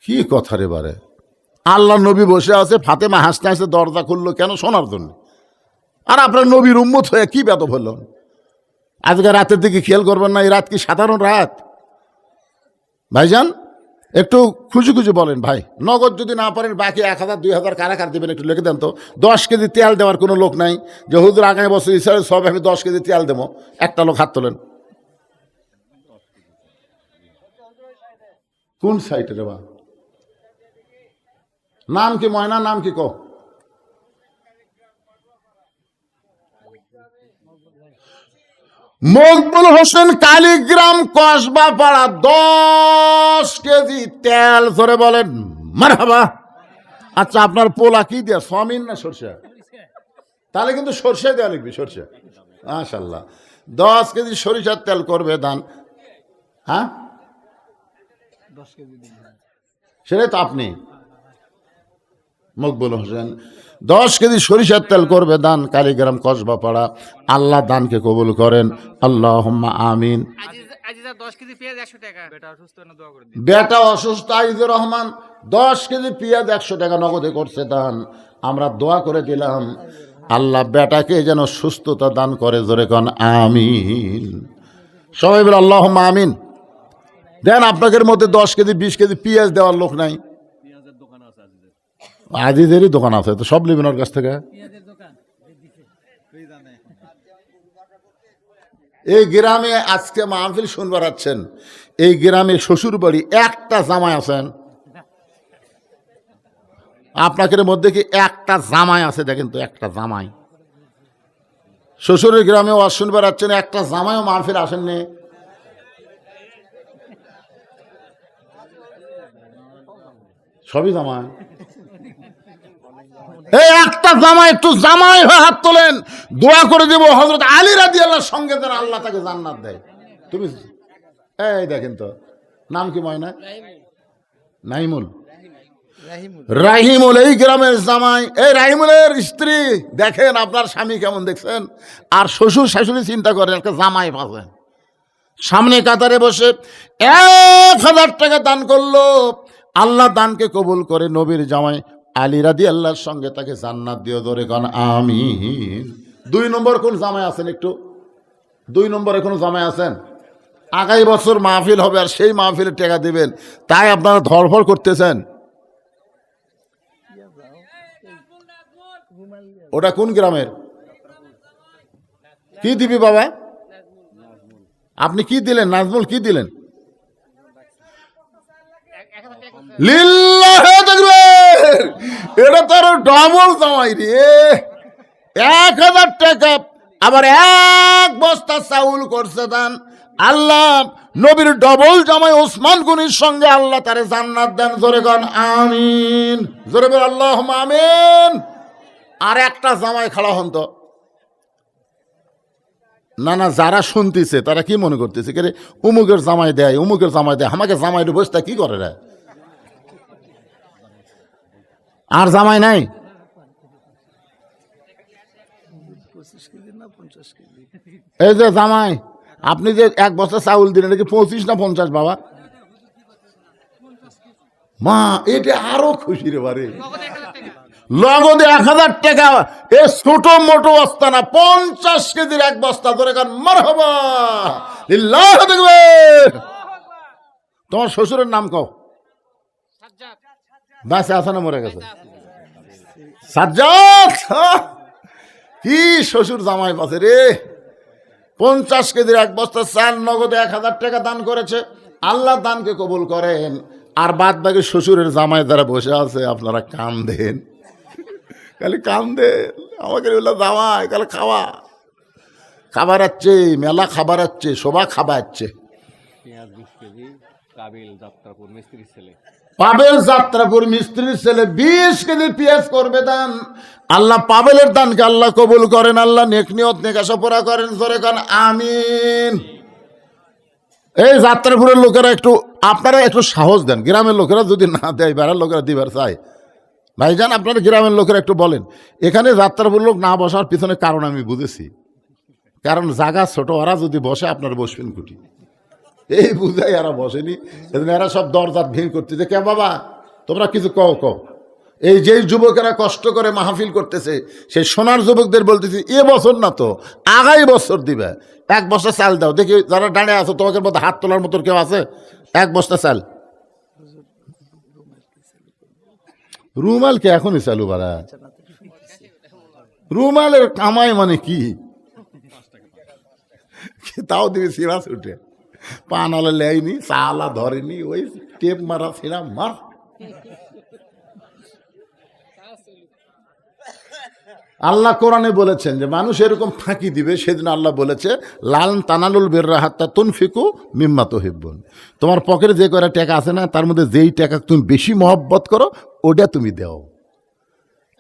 কি কথা রে বারে? আল্লাহ নবী বসে আছে, ফাতেমা হাসতে হাসতে দরজা খুললো কেন? শোনার জন্য। আর আপনার নবীর উম্মত হয়ে কি বেদব হলো? আজকে রাতের দিকে খেয়াল করবেন না? এই রাত কি সাধারণ রাত? ভাইজান একটু খুশি খুশি বলেন ভাই। নগদ যদি না পারেন, বাকি 1000 2000 কারা কার দেবেন একটু লিখে দেন তো। 10 কেজি তেল দেওয়ার কোনো লোক নাই যে হুজুর আগামী বছর ইসরায়েল সব আমি 10 কেজি তেল দেবো? একটা লোক হাত তোলেন। কোন সাইটে রে বা? নাম কি ময়না? নাম কি কো? মকবুল হোসেন, কালীগ্রাম, কসবা পাড়া, 10 কেজি তেল। ধরে বলেন মারহাবা। আচ্ছা আপনার পোলা কি দেয়া, সমিন না সরষে? তাহলে কিন্তু সরষে দেওয়া লিখবি, সরষে। মাশাআল্লাহ। 10 কেজি সরিষার তেল করবে দান। হ্যাঁ সেটাই তো আপনি মকবুল হোসেন। 10 কেজি সরিষার তেল করবে দান, কালীগ্রাম, কসবা পাড়া। আল্লাহ দানকে কবুল করেন, আল্লাহুম্মা আমিন। বেটা অসুস্থ, আইজুর রহমান 10 কেজি পেঁয়াজ 100 টাকা নগদে করছে দান। আমরা দোয়া করে দিলাম, আল্লাহ বেটাকে যেন সুস্থতা দান করে। জোরে কন আমিন। সবাই বলে আল্লাহুম্মা আমিন। দেন, আপনাদের মধ্যে 10 কেজি 20 কেজি পেঁয়াজ দেওয়ার লোক নাই? আজিদেরই দোকান আছে, তো সব নেবেন ওর কাছ থেকে। এই গ্রামে আজকে মাহফিল শুনবার আছেন, এই গ্রামে শ্বশুর বাড়ি একটা জামাই আছেন? আপনাদের মধ্যে কি একটা জামাই আছে? দেখেন তো, একটা জামাই। শ্বশুরের গ্রামে ওয়াজ শুনবার আছেন, একটা জামাইও মাহফিল আসেননি। সবই জামাই। এই একটা জামাই, একটু জামাই হয়ে হাত তোলেন, দোয়া করে দেব হযরত আলী রাদিয়াল্লাহর সঙ্গে যেন আল্লাহ তাকে জান্নাত দেয়। তুমি এই দেখেন তো, নাম কি ময়না? নাইমুল, রাহিমুল এই গ্রামের জামাই। এই রাহিমুলের স্ত্রী দেখেন, আপনার স্বামী কেমন দেখছেন? আর শ্বশুর শাশুড়ি চিন্তা করেন, একটা জামাই পাবেন। সামনে কাতারে বসে 1000 টাকা দান করলো। আল্লাহ দানকে কবুল করে নবীর জামাই আলী রাদিয়াল্লাহর সঙ্গে তাকে জান্নাত দিও। ধরে কোন আমিন। 2 নম্বর কোন জামাই আছেন? একটু 2 নম্বরে কোন জামাই আছেন? আগামী বছর মাহফিল হবে, আর সেই মাহফিলের টাকা দিবেন, তাই আপনারা ধরফর করতেছেন। ওটা কোন গ্রামের? কি দিবি বাবা? আপনি কি দিলেন নাজমুল, কি দিলেন? লিল্লাহে তাকবীর। এটা তো আরো ডবল জামাই রে, 1000 টাকা আবার 1 বস্তা চাউল করছে দান। আল্লাহ নবীর ডবল জামাই ওসমান গনির সঙ্গে আল্লাহ তারে জান্নাত দেন। জোরে গান আমিন, জোরে বল আল্লাহুম্মা আমিন। আর একটা জামাই খাড়া হন তো। না না, যারা শুনতেছে তারা কি মনে করতেছে, কে রে উমুকের জামাই দেয়, উমুকের জামাই দেয়, আমাকে জামাই বসতা কি করে রে? আর জামাই নাই? এই যে জামাই, আপনি যে 1 বস্তা চাউল দিলেন, এটা কি 25 না 50 বাবা? মা এটা আরো খুশি রে বারে, লগদে 1000 টাকা। এ ছোট মোটো বস্তা না, 50 কেজির 1 বস্তা। ধরে গান মারহাবা, লিল্লাহি তাকবীর। তোমার শ্বশুরের নাম কও। বাসে আছে না মরে গেছে? সাজ্জাদ। কি শ্বশুর জামাই পাশে রে। 50 কেজির 1 বস্তা চাল নগদে 1000 টাকা দান করেছে। আল্লাহ দানকে কবুল করেন। আর বাদ বাকি শ্বশুরের জামাই যারা বসে আছে, আপনারা কাম দেন, খালি কাম দেন। আমাকে বললো জামাই কালে খাওয়া খাবার আছে, মেলা খাবার আছে, সবা খাবার আছে। পাবেল যাত্রাপুর মিস্ত্রির ছেলে 20 কেজি পেঁয়াজ করবে দান। আল্লাহ পাবেলের দানকে আল্লাহ কবুল করেন। আল্লাহ নেক নিয়ত নেকাশা করেন। জোরে কান আমিন। এই যাত্রাপুরের লোকেরা একটু, আপনারা একটু সাহস দেন। গ্রামের লোকেরা যদি না দেয়, বেড়ার লোকেরা দিবার চায়, ভাইজান আপনারা গ্রামের লোকেরা একটু বলেন। এখানে যাত্রাপুর লোক না বসার পিছনে কারণ আমি বুঝেছি, কারণ জায়গা ছোট, ওরা যদি বসে আপনারা বসবেন কুটি, এই বুঝাই এরা বসেনি। এজন্য এরা সব দরজাত ভিড় করতেছে। কে বাবা তোমরা কিছু কও কও। এই যেই যুবকেরা কষ্ট করে মাহফিল করতেছে, সেই সোনার যুবকদের বলতেছি, এ বছর না তো আগামী বছর দিবে 1 বস্তা চাল দাও। দেখি যারা দাঁড়িয়ে আছো তোমাদের মধ্যে হাত তোলার মতো কেউ আছে? 1 বস্তা চাল। রুমাল কে এখনই চালু বাড়া? রুমালের কামাই মানে কি? তাও দিবি সিরাস উঠে, পানালে লেয়নি, চালা ধরেনি, ওই টেপ মারা ছিঁড়া মার। আল্লাহ কোরআনে বলেছেন যে মানুষ এরকম ফাঁকি দিবে, সেদিন আল্লাহ বলেছে লাল তানালুল বিররা হাত্তা তুনফিকু মিম্মা তুহিব্বুন। তোমার পকেটে যে কয়টা টাকা আছে না, তার মধ্যে যেই টাকা তুমি বেশি মহব্বত করো ওটা তুমি দাও।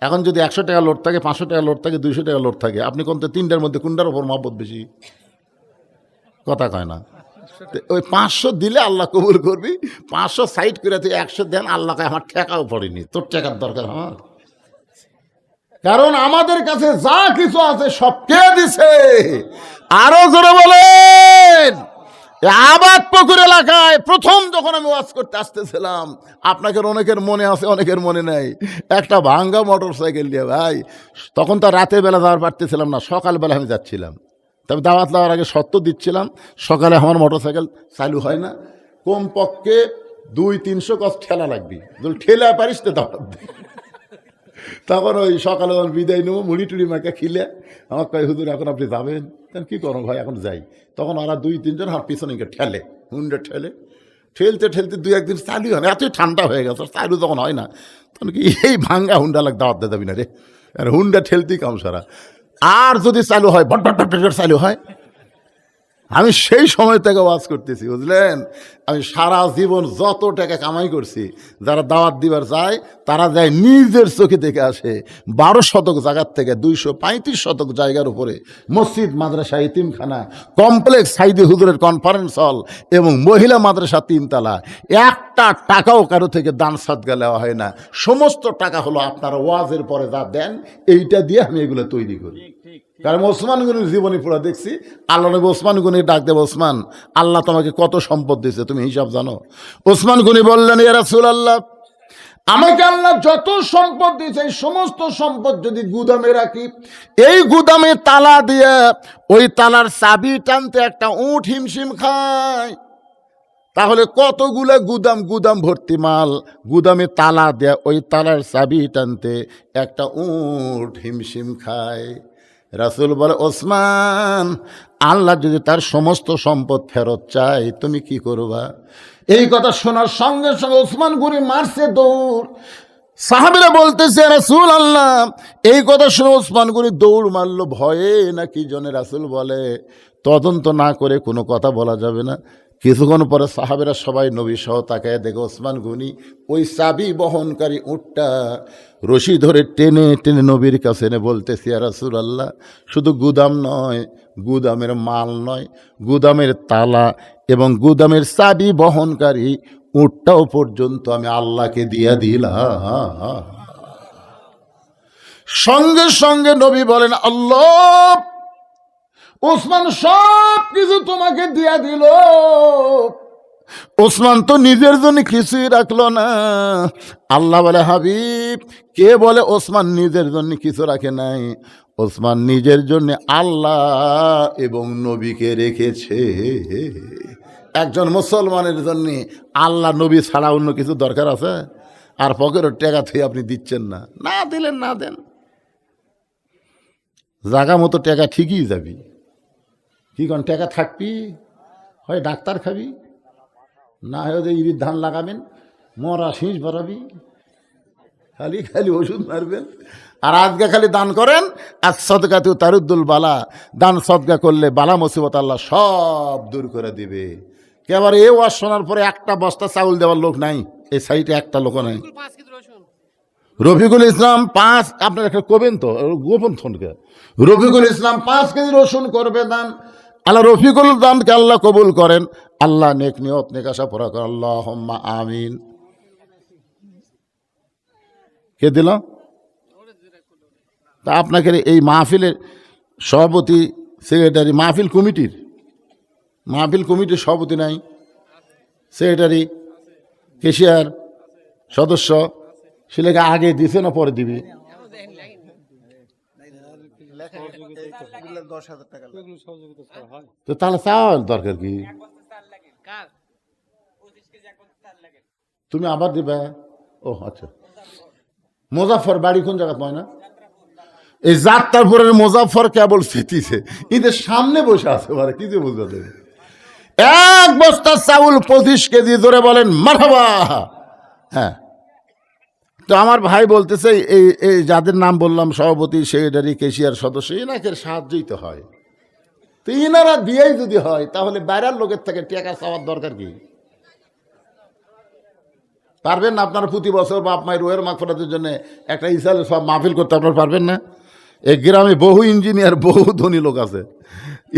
এখন যদি 100 টাকা লোড থাকে, 500 টাকা লোড থাকে, 200 টাকা লোড থাকে, আপনি কোনটা 3টার মধ্যে কোনটার ওপর মহব্বত বেশি? কথা কয় না। ওই 500 দিলে আল্লাহ কবুল করবি, 500 সাইড করে তুই 100 দেন, আল্লাহকে আমার টাকাও পড়েনি, তোর টাকার দরকার আমার। কারণ আমাদের কাছে যা কিছু আছে সব কে দিছে? আরো জোরে বলেন। আবাদ পুকুর এলাকায় প্রথম যখন আমি ওয়াজ করতে আসতেছিলাম, আপনাকে অনেকের মনে আছে অনেকের মনে নেই, একটা ভাঙ্গা মোটর সাইকেল দিয়ে ভাই, তখন তো রাতের বেলা যাওয়ার পারতেছিলাম না, সকালবেলা আমি যাচ্ছিলাম। তবে দাওয়াত দেওয়ার আগে সত্য দিচ্ছিলাম, সকালে আমার মোটর সাইকেল চালু হয় না, কমপক্ষে 200-300 গজ ঠেলা লাগবে, যদি ঠেলা পারিস তো দাওয়াত দে। তখন ওই সকালে যখন বিদায় নেবো, মুড়ি টুড়ি মাকে খিলে আমার কয় হুজুর এখন আপনি যাবেন, কী করো ভাই এখন যাই। তখন ওরা 2-3 জন আমার পিছনে ঠেলে, হুন্ডে ঠেলে, ঠেলতে ঠেলতে 2-1 দিন চালু হয় না, এতই ঠান্ডা হয়ে গেছে, চালু তখন হয় না, তখন কি এই ভাঙ্গা হুন্ডা লাগ দাওয়াত দিয়ে যাবি না রে, আর হুন্ডা ঠেলতেই কাম সারা। আর যদি চালু হয় বট বট বট চালু হয়। আমি সেই সময় থেকে ওয়াজ করতেছি, বুঝলেন। আমি সারা জীবন যত টাকা কামাই করছি, যারা দাওয়াত দিবার যায় তারা যায় নিজের চোখে দেখে আসে। 12 শতক জায়গার থেকে 235 শতক জায়গার উপরে মসজিদ, মাদ্রাসা, ইতিমখানা, কমপ্লেক্স, সাইদি হুজুরের কনফারেন্স হল এবং মহিলা মাদ্রাসা 3 তলা। একটা টাকাও কারো থেকে দান সদকা নেওয়া হয় না, সমস্ত টাকা হলো আপনারা ওয়াজের পরে যা দেন, এইটা দিয়ে আমি এগুলো তৈরি করি। কারণ ওসমান গনির জীবনী পুরো দেখছি। আল্লাহ নবী ওসমান গনি ডাক দেব, ওসমান আল্লাহ তোমাকে কত সম্পদ দিয়েছে তুমি হিসাব জানো? ওসমান গনি বললেন, ইয়া রাসূলুল্লাহ, আমাকে আল্লাহ যত সম্পদ দিয়েছে এই সমস্ত সম্পদ যদি গুদামে রাখি, এই গুদামে তালা দিয়ে ওই তালার চাবি টানতে একটা উট হিমশিম খায়, তাহলে কতগুলো গুদাম, গুদাম ভর্তি মাল, গুদামে তালা দেয়া ওই তালার চাবি টানতে একটা উট হিমশিম খায়। রাসূল বলে, ওসমান আল্লাহ যদি তার সমস্ত সম্পদ ফেরত চায় তুমি কি করবা? এই কথা শোনার সঙ্গে সঙ্গে ওসমান গনি মারছে দৌড়। সাহাবীরা বলতেছে রাসূলুল্লাহ, এই কথা শুনে ওসমান গনি দৌড় মারলো ভয়ে না কি জন্য। রাসূল বলে তদন্ত না করে কোনো কথা বলা যাবে না। কিছুক্ষণ পরে সাহাবেরা সবাই নবী সহ তাকায় দেখে ওসমান গনি ওই চাবি বহনকারী উটটা রশি ধরে টেনে টেনে নবীর কাছে এনে বলতেছে ইয়া রাসূলুল্লাহ, শুধু গুদাম নয়, গুদামের মাল নয়, গুদামের তালা এবং গুদামের চাবি বহনকারী উটটাও পর্যন্ত আমি আল্লাহকে দিয়ে দিলাম। সঙ্গে সঙ্গে নবী বলেন আল্লাহ, ওসমান সব কিছু তোমাকে দিয়া দিল। ওসমান তো নিজের জন্য কিছুই রাখলো না। আল্লাহ বলে হাবিব, কে বলে ওসমান নিজের জন্য কিছু রাখে নাই? ওসমান নিজের জন্য আল্লাহ এবং নবীকে রেখেছে। একজন মুসলমানের জন্য আল্লাহ নবী ছাড়া অন্য কিছু দরকার আছে? আর পকেটের টাকা থেকে আপনি দিচ্ছেন না, না দিলেন না দেন, জাগা মতো টাকা ঠিকই যাবি। কি কোন টাকা থাকবি, হয় ডাক্তার খাবি, না হয় ইবির ধান লাগাবেন, মরা শীষ ভরাবি, খালি খালি ওষুধ মারবেন। আর আজকে খালি দান করেন, আজ সদকা তু তারুদ্দুল বালা, দান সদকা করলে বালা মুসিবত আল্লাহ সব দূর করে দিবে। এবার এ ওয়াজ শোনার পরে একটা বস্তা চাউল দেওয়ার লোক নাই, এই সাইডে একটা লোক নাই। রফিকুল ইসলাম 5, আপনার একটা কবেন তো গোপন থনকে, রফিকুল ইসলাম 5 কেজি রসুন করবে দান। আল্লাহ রফিকুল দানকে আল্লাহ কবুল করেন, আল্লাহ নেক নিয়ত নেক আশা পুরা করেন, আল্লাহুম্মা আমিন। কে দিল? তা আপনাকে এই মাহফিলের সভাপতি, সেক্রেটারি, মাহফিল কমিটির সভাপতি নাই, সেক্রেটারি, কেশিয়ার, সদস্য, সেটাকে আগে দিছে না পরে দিবি? তো তাহলে চাওয়ার দরকার কি? তুমি আবার দিবে? ও আচ্ছা। মুজাফফর বাড়ি কোন জায়গা পায় না? এই যাত্রাপুরের মুজাফফর কেবল স্মৃতিছে, ঈদের সামনে বসে আছে, মানে কি যে বুঝতে দেবে। 1 বস্তা চাউল 25 কেজি, ধরে বলেন মারহাবা। হ্যাঁ, তো আমার ভাই বলতেছে এই যাদের নাম বললাম, সভাপতি, সেক্রেটারি, কেশিয়ার, সদস্য, এনাকের সাহায্যই তো হয়। তো ইনারা দিয়েই যদি হয়, তাহলে বাইরের লোকের থেকে টাকা চাওয়ার দরকার কি? পারবেন না আপনারা প্রতি বছর বাপ মায়ের রোহের মাগফিরাতের জন্য একটা ইসালে সব মাহফিল করতে? আপনারা পারবেন না? এই গ্রামে বহু ইঞ্জিনিয়ার, বহু ধনী লোক আছে,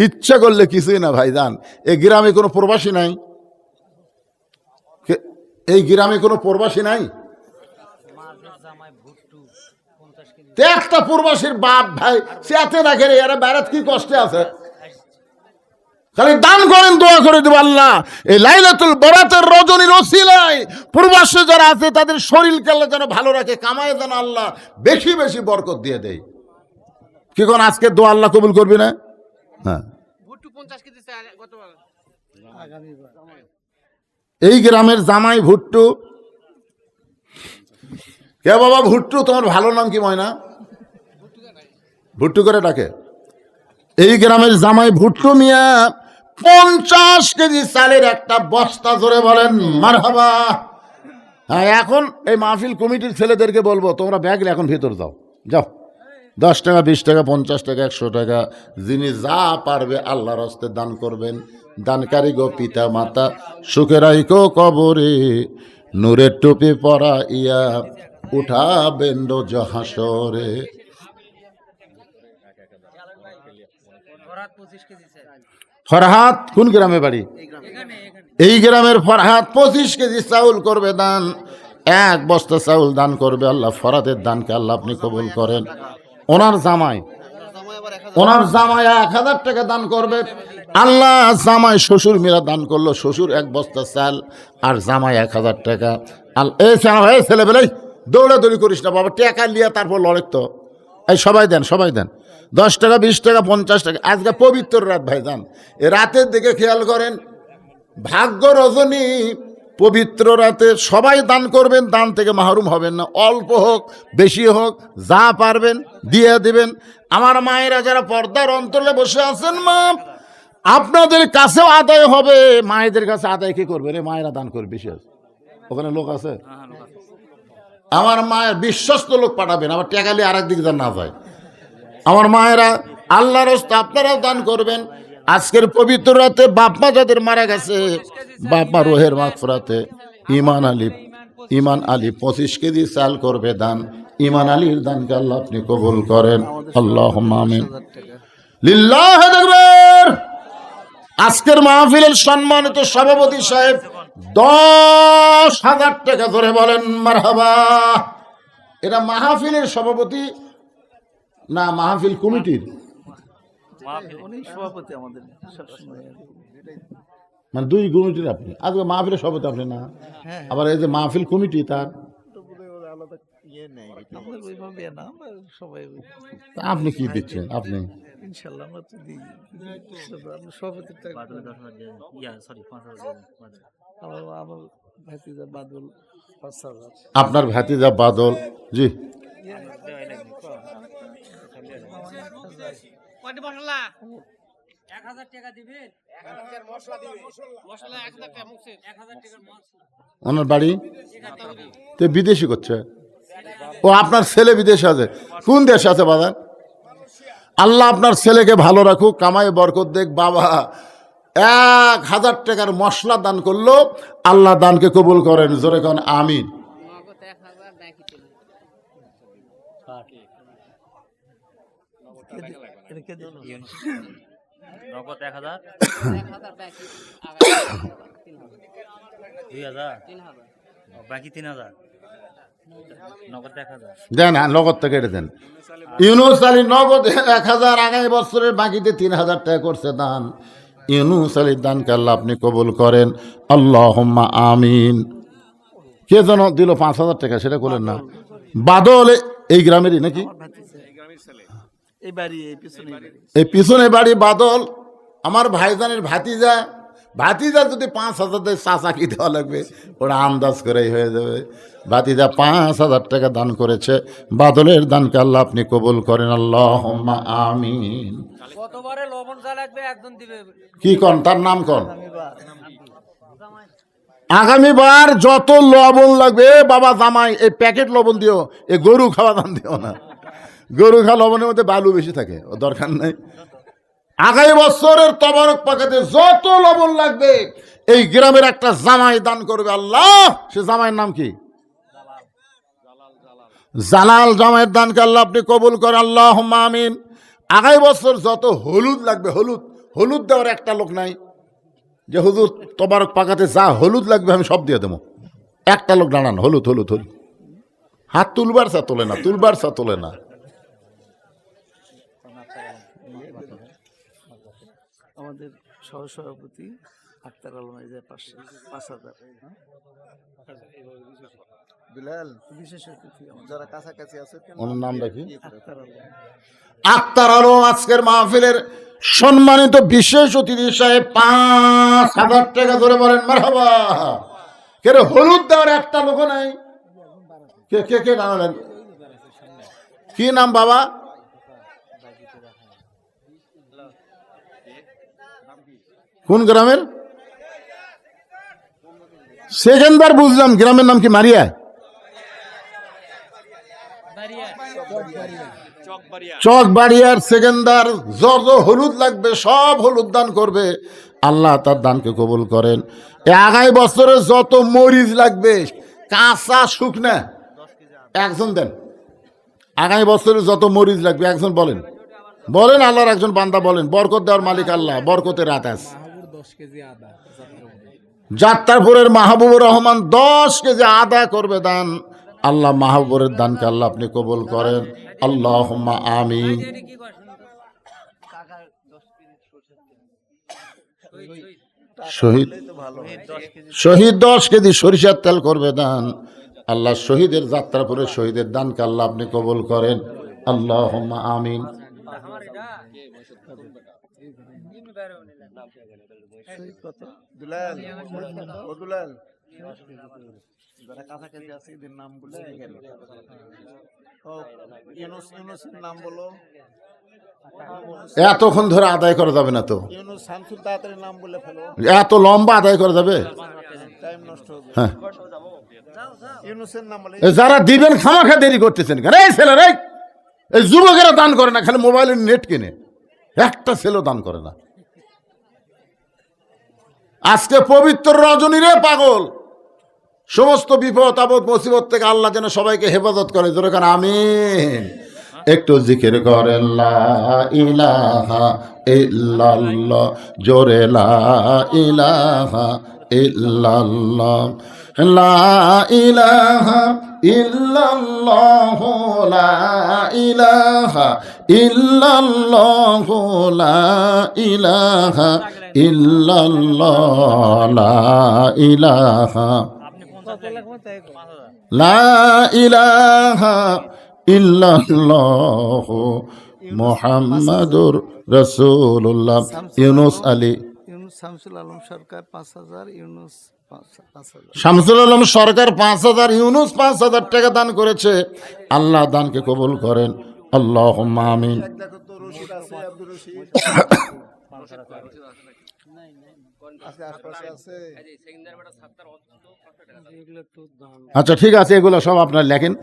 ইচ্ছা করলে কিছুই না ভাইজান। এই গ্রামে কোনো প্রবাসী নাই, এই গ্রামে কোনো প্রবাসী নাই। একটা প্রবাসীর বাপ ভাই চেতে রাখে রে, এরা বাইরে কি কষ্টে আছে। খালি দান করেন, দোয়া করে দেব আল্লাহ এই লাইলাতুল বরাতের রজনীর ওসিলায় প্রবাসে যারা আছে তাদের শরীর কেলা যেন ভালো রাখে, কামায় যেন আল্লাহ বেশি বেশি বরকত দিয়ে দেয়। কি কোন আজকে দোয়া আল্লাহ কবুল করবি না? হ্যাঁ, এই গ্রামের জামাই ভুট্টু। কে বাবা ভুট্টু? তোমার ভালো নাম কি ময়না? ভুট্টু করে ডাকে। এই গ্রামের জামাই ভুট্টু মিয়া 50 কেজি চালের একটা বস্তা, ধরে বলেন মারহাবা। হ্যাঁ, এখন এই মাহফিল কমিটির ছেলেদেরকে বলবো, তোমরা ব্যাগ এখন ভেতর যাও, 10 টাকা, 20 টাকা, 50 টাকা, 100 টাকা, যিনি যা পারবে আল্লাহর হস্তে দান করবেন। দানকারী গো পিতা মাতা, সুখে রাইকো কবরে, নূরের টুপি পরা ইয়া, উঠাবেন রোজ হাসরে। ফরহাদ কোন গ্রামে বাড়ি? এই গ্রামের ফরহাদ 25 কেজি চাউল করবে দান। 1 বস্তা চাউল দান করবে। আল্লাহ ফরহাদের দানকে আল্লাহ আপনি কবুল করেন। ওনার জামাই 1000 টাকা দান করবে। আল্লাহ জামাই শ্বশুর মিলা দান করলো, শ্বশুর 1 বস্তা চাল আর জামাই 1000 টাকা। এই ছেলেবেলে দৌড়াদৌড়ি করিস না বাবা, টাকা লিয়া তারপর লড়েক তো। এই সবাই দেন 10 টাকা, 20 টাকা, 50 টাকা। আজকে পবিত্র রাত ভাইজান, এ রাতের দিকে খেয়াল করেন, ভাগ্য রজনী, পবিত্র রাতে সবাই দান করবেন, দান থেকে মাহরুম হবেন না। অল্প হোক বেশি হোক, যা পারবেন দিয়ে দিবেন। আমার মায়েরা যারা পর্দার অন্তরে বসে আছেন, মা আপনাদের কাছেও আদায় হবে, মায়েদের কাছে আদায় কি করবে রে? মায়েরা দান করবে বিশেষ, ওখানে লোক আছে। আমার মায়ের বিশ্বস্ত লোক পাঠাবেন, আবার টেকালি আর একদিকে যেন না যায়। আমার মায়েরা আল্লাহর রাস্তায় আপনারাও দান করবেন। আজকের পবিত্র রাতে বাপমা যাদের মারা গেছে, বাপমা রোহের মাগফিরাতে ইমান আলী 25 কেজি চাল করবে দান। ইমান আলীর দানকে আল্লাহ আপনি কবুল করেন, আল্লাহুম্মা আমিন। লিল্লাহি তাকবীর। আজকের মাহফিলের সম্মানিত সভাপতি সাহেব 10,000 টাকা ধরে বলেন মারহাবা। এটা মাহফিলের সভাপতি না মাহফিল কমিটির? মানে দুই কমিটির আপনি, আজকে মাহফিলের সভাপতি আপনি না, আবার এই যে মাহফিল কমিটি তার, আপনি কি দিচ্ছেন? আপনি আপনার ভাতিজা বাদল জি, ওনার বাড়ি তো বিদেশি করছে। ও আপনার ছেলে বিদেশে আছে? কোন দেশে আছে বাজার? আল্লাহ আপনার ছেলেকে ভালো রাখুক, কামাই বরকত দেখ। বাবা 1,000 টাকার মশলা দান করলো, আল্লাহ দানকে কবুল করেন, জোরে কোন আমিন। দেন নগদ থেকে কেটে দেন। ইউনুস আলী নগদ 1,000, আগামী বছরের বাকিতে 3,000 টাকা করছে দান। ইউনুস আলীর দানকে আল্লাহ আপনি কবুল করেন, আল্লাহুম্মা আমিন। কে যেন দিল 5,000 টাকা, সেটা করলেন না? বাদল এই গ্রামেরই নাকি? এই পিছনে বাড়ি বাদল, আমার ভাইজানের ভাতিজা। ভাতিজা যদি 5,000 দেয়, চাচা কি দেওয়া লাগবে ওরা আন্দাজ করেই হয়ে যাবে। ভাতিজা 5,000 টাকা দান করেছে। বাদলের দানকে আল্লাহ আপনি কবুল করেন, আল্লাহুম্মা আমিন। কি কন তার নাম কন? আগামীবার যত লবণ লাগবে বাবা জামাই, এই প্যাকেট লবণ দিও, এই গরু খাওয়া দান দিও না। গরু খাওয়া লবণের মধ্যে বালু বেশি থাকে, ও দরকার নেই। আগামী বছরের তবারক পাকাতে যত লবণ লাগবে এই গ্রামের একটা জামাই দান করবে আল্লাহ। সে জামাইয়ের নাম কি? জালাল। জামাইয়ের দানকে আল্লাহ আপনি কবুল করেন, আল্লাহুম্মা আমিন। আগামী বছর যত হলুদ লাগবে, হলুদ দেওয়ার একটা লোক নাই যে হুজুর তবারক পাকাতে যা হলুদ লাগবে আমি সব দিয়ে দেবো। একটা লোক দাঁড়ান, হলুদ। হাত তুলবার চা তোলে না। আমাদের সহসভাপতি আক্তার আলম, 5,000। বিলাল বিশেষ অতিথি যারা কাছাকাছি আছে, ওনার নামটা কি? আক্তার আলম আজকের মাহফিলের সম্মানিত বিশেষ অতিথি সাহেব 5,000 টাকা ধরে বলেন মারহাবা। কে রে, হলুদ দেওয়ার একটা লোক নাই? কে জানালেন? কি নাম বাবা? কোন গ্রামের? সেকেন্ডবার বুঝলাম, গ্রামের নাম কি? মারিয়া, চকবাড়িয়ার সেকেন্দার। যত হলুদ লাগবে সব হলুদ দান করবে, আল্লাহ তার দানকে কবুল করেন। আগামী বছরে যত মরিচ লাগবে কাঁচা শুকনা একজন দেন। আগামী বছরে যত মরিচ লাগবে একজন বলেন আল্লাহর একজন বান্দা বলেন। বরকত দেওয়ার মালিক আল্লাহ, বরকতের রাত আছে। যাত্রাপুরের মাহবুবুর রহমান 10 কেজি আদা করবে দান। আল্লাহ মাহবুবের দানকে আল্লাহ আপনি কবুল করেন, আল্লাহুম্মা আমিন। শহীদ 10 কেজি সরিষার তেল করবে দান। আল্লাহ শহীদের যাত্রাপুরের শহীদের দানকে আল্লাহ আপনি কবুল করেন, আল্লাহুম্মা আমিন। যারা কাছাকাছি আছে এদের নাম বলে নাম বলো। এতক্ষণ ধরে আদায় করা যাবে না তো, ইউনুস শামসুল তাড়াতাড়ি নাম বলে ফেলো, এত লম্বা আদায় করা যাবে? টাইম নষ্ট হবে। হ্যাঁ, ইউনুসের নাম বলে যারা দিবেন খামাখা দেরি করতেছেন কেন? এই ছেলেরা, এই যুবকেরা দান করে না, খালি মোবাইলের নেট কিনে, একটা ছেলেও দান করে না। আজকে পবিত্র রজনী রে পাগল, সমস্ত বিপদ আপদ মুসিবত থেকে আল্লাহ যেন সবাইকে হেফাজত করে। যেরকম আমিন। একটু জিকির করেন লা ইলাহা ইল্লাল্লাহ, জোরে লা ইলাহা ইল্লাল্লাহ, লা ইলাহা ইল্লাল্লাহ, লা ইলাহা ইল্লাল্লাহ, লা ইলাহা ইল্লাল্লাহ, লা ইলাহা, লা ইলাহা ইল্লাল্লাহ মুহাম্মাদুর রাসূলুল্লাহ। ইউনুস আলী, ইউনুস শামসুল আলম সরকার 5,000, ইউনুস 5,000। শামসুল আলম সরকার 5,000, ইউনুস 5,000 টাকা দান করেছে। আল্লাহ দানকে কবুল করেন, আল্লাহুম্মা আমিন। দেখো তো রশিদ আছে, আব্দুর রশিদ আছে, আশপাশে আছে। আচ্ছা ঠিক আছে, এগুলো সব আপনার লেখেন।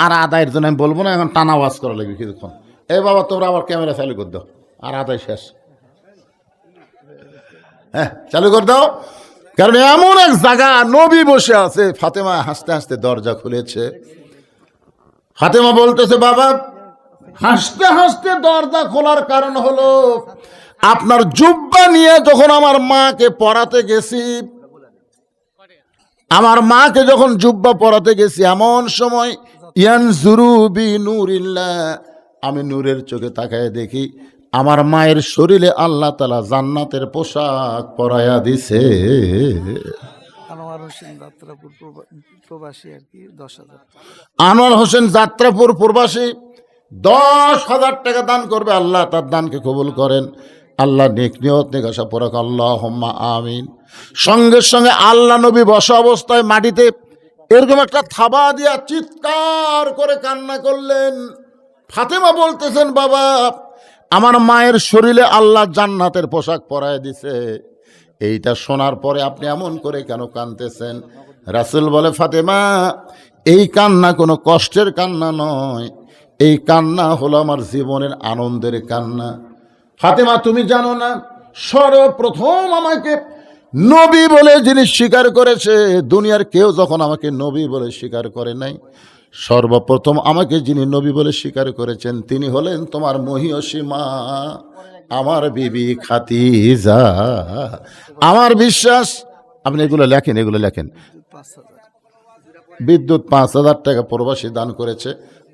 আর আদায়ের জন্য আমি বলবো না, এখন টানা ওয়াজ করা লাগবে কিছুক্ষণ। এই বাবা তোমরা আবার ক্যামেরা চালু করে দাও, আর আদায় শেষ। হ্যাঁ চালু করে দাও, কারণ এমন এক জায়গা নবী বসে আছে। ফাতেমা হাসতে হাসতে দরজা খুলেছে। ফাতেমা বলতেছে, বাবা হাসতে হাসতে দরজা খোলার কারণ হলো আপনার জুব্বা নিয়ে যখন আমার মাকে পড়াতে গেছি, আমার মাকে যখন জুব্বা পরাতে গেছি, এমন সময় ইয়ানজুরু বি নূরিল্লাহ, আমি নূরের চোখে তাকায় দেখি আমার মায়ের শরীরে আল্লাহ তাআলা জান্নাতের পোশাক পরায়া দিছে। আনোয়ার হোসেন যাত্রাপুর প্রবাসী আর কি 10,000। আনোয়ার হোসেন যাত্রাপুর প্রবাসী 10,000 টাকা দান করবে। আল্লাহ তার দানকে কবুল করেন। আল্লাহ নেক নিয়ত নেক আশা পরাক, আল্লাহুম্মা আমিন। সঙ্গে সঙ্গে আল্লাহ নবী বসা অবস্থায় মাটিতে এরকম একটা থাবা দিয়া চিৎকার করে কান্না করলেন। ফাতেমা বলতেছেন, বাবা আমার মায়ের শরীরে আল্লাহ জান্নাতের পোশাক পরায় দিছে। এইটা শোনার পরে আপনি এমন করে কেন কাঁদতেছেন? রাসূল বলে, ফাতেমা এই কান্না কোনো কষ্টের কান্না নয়, এই কান্না হলো আমার জীবনের আনন্দের কান্না। ফাতেমা তুমি জানো না, সর্বপ্রথম আমাকে নবী বলে যিনি স্বীকার করেছে, দুনিয়ার কেউ যখন আমাকে নবী বলে স্বীকার করে নাই, সর্বপ্রথম আমাকে যিনি নবী বলে স্বীকার করেছেন তিনি হলেন তোমার মহিয়সী মা, আমার বিবি খাদিজা। আমার বিশ্বাস, আপনি এগুলো লেখেন, এগুলো লেখেন। 5,000 বিদ্যুৎ 5,000 টাকা প্রবাসী দান করেছে।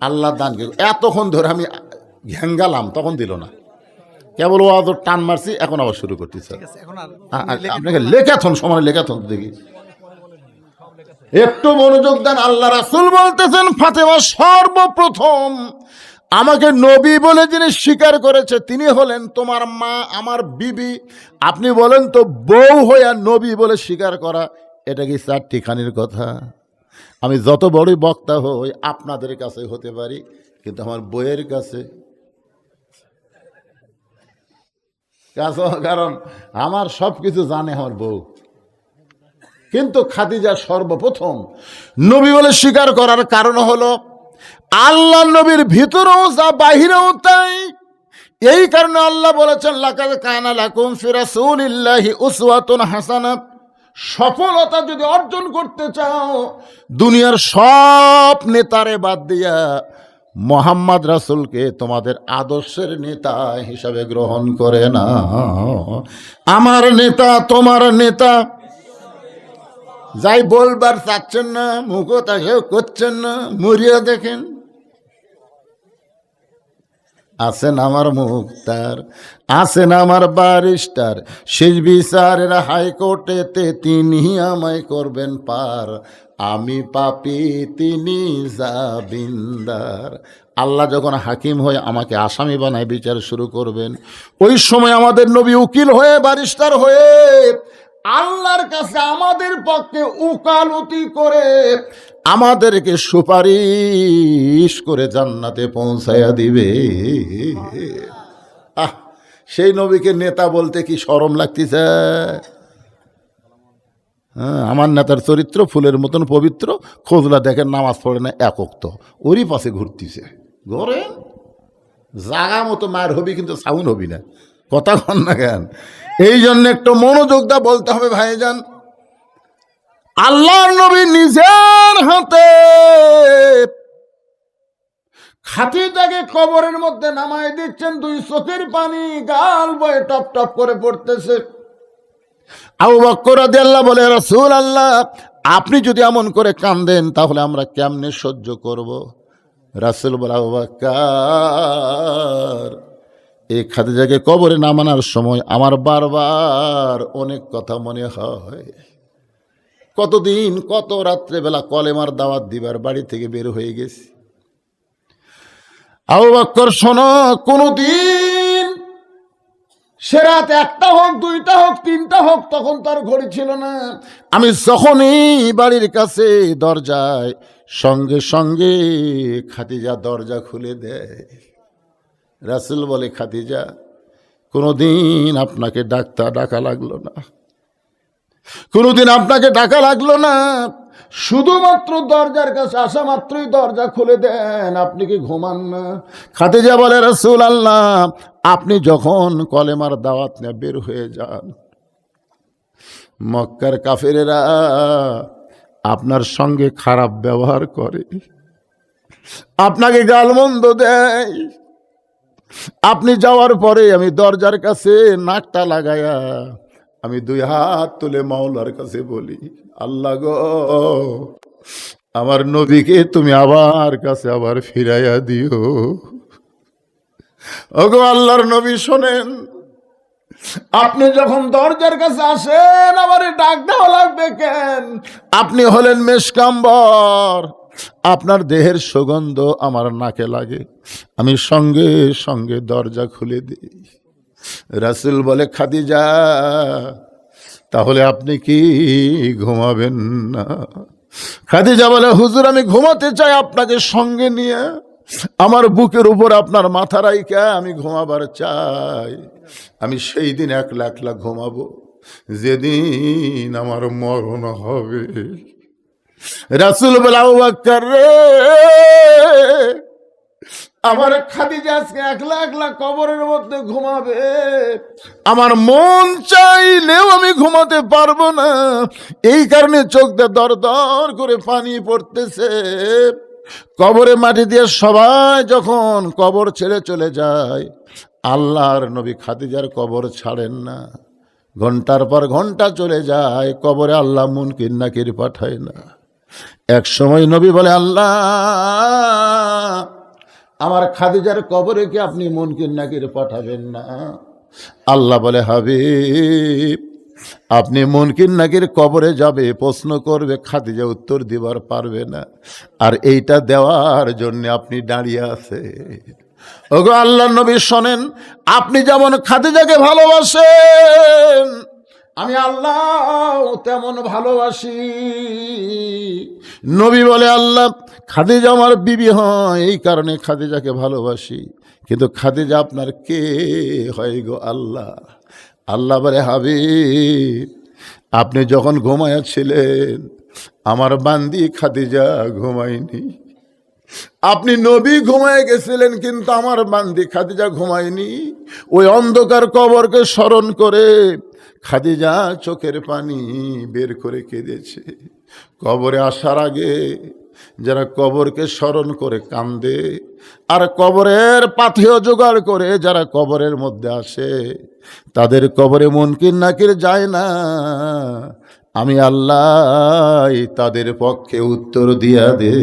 আল্লাহ দান, এতক্ষণ ধরে আমি ঘ্যাঙ্গালাম, তখন দিল না, কেবল ও আদর টান মারছি, এখন আবার শুরু করতেছে। ঠিক আছে, এখন আর আপনাকে লেখাথন সময় লেখাথন দেখি, একটু মনোযোগ দেন। আল্লাহ রাসূল বলতেছেন, ফাতেমা সর্বপ্রথম আমাকে নবী বলে যিনি স্বীকার করেছে তিনি হলেন তোমার মা, আমার বিবি। আপনি বলেন তো, বউ হইয়া নবী বলে স্বীকার করা এটা কি চারটিখানির কথা? আমি যত বড়ই বক্তা হই আপনাদের কাছে হতে পারি, কিন্তু আমার বইয়ের কাছে, কারণ আমার সব কিছু জানে আমার বউ। কিন্তু খাদিজা সর্বপ্রথম নবী বলে স্বীকার করার কারণ হলো আল্লাহ নবীর ভিতরেও যা বাহিরেও তাই। এই কারণে আল্লাহ বলেছেন, লাকাদ কানা লাকুম ফি রাসূলিল্লাহি উসওয়াতুন হাসানাহ। সফলতা যদি অর্জন করতে চাও, দুনিয়ার সব নেতারে বাদ দিয়া মোহাম্মদ রাসূলকে তোমাদের আদর্শের নেতা হিসাবে গ্রহণ করে না। আমার নেতা, তোমার নেতা, যাই বলবার চাচ্ছেন না, মুখতা কেউ করছেন না, মরিয়া দেখেন। আছেন আমার মুক্তার, আছেন আমার ব্যারিস্টার, শেষ বিচারের হাইকোর্টেতে তিনি আমায় করবেন পার। আমি পাপী, তিনি জামিনদার। আল্লাহ যখন হাকিম হয়ে আমাকে আসামি বানায় বিচার শুরু করবেন, ওই সময় আমাদের নবী উকিল হয়ে, ব্যারিস্টার হয়ে আল্লাহর কাছে আমাদের পক্ষে উকালতি করে আমাদেরকে সুপারিশ করে জান্নাতে পৌঁছায়া দিবে। আহ, সেই নবীকে নেতা বলতে কি শরম লাগতেছে? হ্যাঁ, আমার নেতার চরিত্র ফুলের মতন পবিত্র, খোঁজলা দেখেন নামাজ পড়ে না একক, তো ওরই পাশে ঘুরতিছে। ঘরে জাগা মতো মায়ের হবি, কিন্তু সাউন্ড হবি না, কথা কন না কেন? এই জন্য একটু মনোযোগ দা বলতে হবে ভাইজান। আল্লাহর নবী নিজের হাতে খাদিজাকে কবরের মধ্যে নামাই দিচ্ছেন, দুই চোখের পানি গাল বয়ে টপ টপ করে পড়তেছে। আবু বকর রাদিয়াল্লাহু বলে, রাসূলুল্লাহ আপনি যদি এমন করে কাঁদেন তাহলে আমরা কেমনে সহ্য করব? রাসূল বলে, আবু বকর এই খাদিজাকে কবরে নামানোর সময় আমার বারবার অনেক কথা মনে হয়। কতদিন কত রাত্রেবেলা কলেমার দাওয়াত দিবার বাড়ি থেকে বের হয়ে গেছি। আবু বকর শোনো, কোনদিন সে রাত একটা হোক, দুইটা হোক, তিনটা হোক, তখন তার ঘড়ি ছিল না। আমি যখনই বাড়ির কাছে দরজায়, সঙ্গে সঙ্গে খাদিজা দরজা খুলে দেয়। রাসূল বলে, খাদিজা কোনোদিন আপনাকে ডাকা লাগলো না, কোনোদিন আপনাকে ডাকা লাগলো না, শুধুমাত্র দরজার কাছে আসা মাত্রই দরজা খুলে দেন, আপনি কি ঘুমান না? খাদিজা বলে, রাসূলুল্লাহ আপনি যখন কলেমার দাওয়াত নিয়ে বের হয়ে যান, মক্কার কাফেরেরা আপনার সঙ্গে খারাপ ব্যবহার করে, আপনাকে গালমন্দ দেয়। আপনি যাওয়ার পরে আমি দরজার কাছে নাকটা লাগায়া আমি দুই হাত তুলে মাওলার কাছে বলি, আল্লাহ গো আমার নবীকে তুমি আবার কাছে আবার ফিরাইয়া দিও। ওগো আল্লাহর নবী শোনেন, আপনি যখন দরজার কাছে আসেন আমারে ডাক দেওয়া লাগবে কেন? আপনি হলেন মেশকাম্বর, আপনার দেহের সুগন্ধ আমার নাকে লাগে, আমি সঙ্গে সঙ্গে দরজা খুলে দিই। রাসূল বলে, খাদিজা তাহলে আপনি কি ঘুমাবেন না? খাদিজা বলে, হুজুর আমি ঘুমাতে চাই আপনাকে সঙ্গে নিয়ে, আমার বুকের উপর আপনার মাথা রাইখা আমি ঘুমাবার চাই। আমি সেই দিন একলা একলা ঘুমাবো যেদিন আমার মরণ হবে। রাসূল বলে, আবু বকর রে, আমার খাদিজা আজকে একলা একলা কবরের মধ্যে ঘুমাবে, আমার মন চাইলেও আমি ঘুমাতে পারবো না, এই কারণে চোখ দিয়ে দর দর করে পানি পড়তেছে। কবরে মাটি দিয়ে সবাই যখন কবর ছেড়ে চলে যায়, আল্লাহর নবী খাদিজার কবর ছাড়েন না। ঘন্টার পর ঘন্টা চলে যায়, কবরে আল্লাহ মুনকির নাকির পাঠায় না। এক সময় নবী বলে, আল্লাহ আমার খাদিজার কবরে কি আপনি মুনকির নাকির পাঠাবেন না? আল্লাহ বলে, হাবিব আপনি মুনকির নাকির কবরে যাবে, প্রশ্ন করবে, খাদিজা উত্তর দিবার পারবে না, আর এইটা দেওয়ার জন্য আপনি দাঁড়িয়ে আছে। ওগো আল্লাহর নবী শোনেন, আপনি যেমন খাদিজাকে ভালোবাসেন আমি আল্লাহ তেমন ভালোবাসি। নবী বলে, আল্লাহ খাদিজা আমার বিবি হয়, এই কারণে খাদিজাকে ভালোবাসি, কিন্তু খাদিজা আপনার কে হয় গো আল্লাহ? আল্লাহ বলে, হাবিব আপনি যখন ঘুমাইয়াছিলেন আমার বান্দি খাদিজা ঘুমায়নি। আপনি নবী ঘুমায় গেছিলেন, কিন্তু আমার বান্দি খাদিজা ঘুমায়নি। ওই অন্ধকার কবরকে স্মরণ করে খাদিজা চোখের পানি বের করে কেঁদেছে। কবরে আসার আগে যারা কবরকে স্মরণ করে কান্দে, আর কবরের পাথেয় জোগাড় করে যারা কবরের মধ্যে আসে, তাদের কবরে মুনকির নাকির যায় না, আমি আল্লাহ তাদের পক্ষে উত্তর দিয়া দে।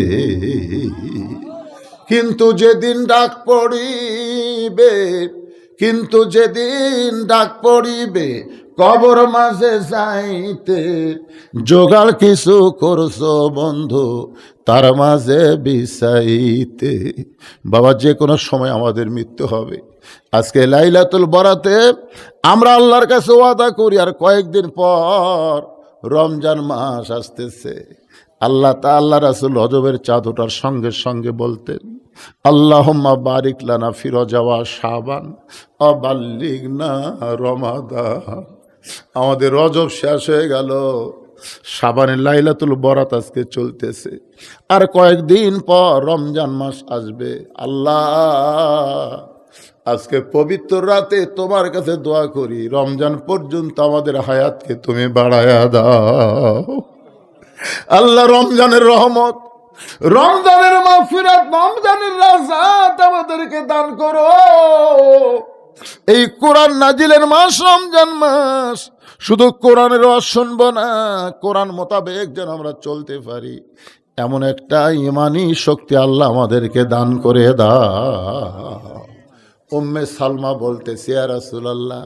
কিন্তু যেদিন ডাক পড়িবে, কিন্তু যেদিন ডাক পড়িবে কবর মাঝে যাইতে, জোগাড় কিছু করছো বন্ধু তার মাঝে বিছাইতে। বাবা যে কোনো সময় আমাদের মৃত্যু হবে। আজকে লাইলাতুল বরাতে আমরা আল্লাহর কাছে ওয়াদা করি, আর কয়েকদিন পর রমজান মাস আসতেছে। আল্লাহ রাসূল রজবের চাঁদ ওঠার সঙ্গে সঙ্গে বলতেন, আল্লাহুম্মা বারিক লানা ফি রজব ওয়া শাবান ওয়া বাল্লিগনা রমাদান। আমাদের রজব শেষ হয়ে গেল, শাবানের লাইলাতুল বরাত আজকে চলতেছে, আর কয়েকদিন পর রমজান মাস আসবে। আল্লাহ, আজকে পবিত্র রাতে তোমার কাছে দোয়া করি, রমজান পর্যন্ত আমাদের হায়াতকে তুমি বাড়ায়া দাও। আল্লাহ, রমজানের রহমত, রমজানের মাগফিরাত, রমজানের রাজাত আমাদেরকে দান করো। এই কোরআন নাজিলের মাস রমজান মাস, শুধু কোরআনের ওয়াজ শুনবো না, কোরআন মোতাবেক যেন আমরা চলতে পারি, এমন একটা ইমানি শক্তি আল্লাহ আমাদেরকে দান করে দাও। উম্মে সালমা বলতেছে, ইয়া রাসূলুল্লাহ,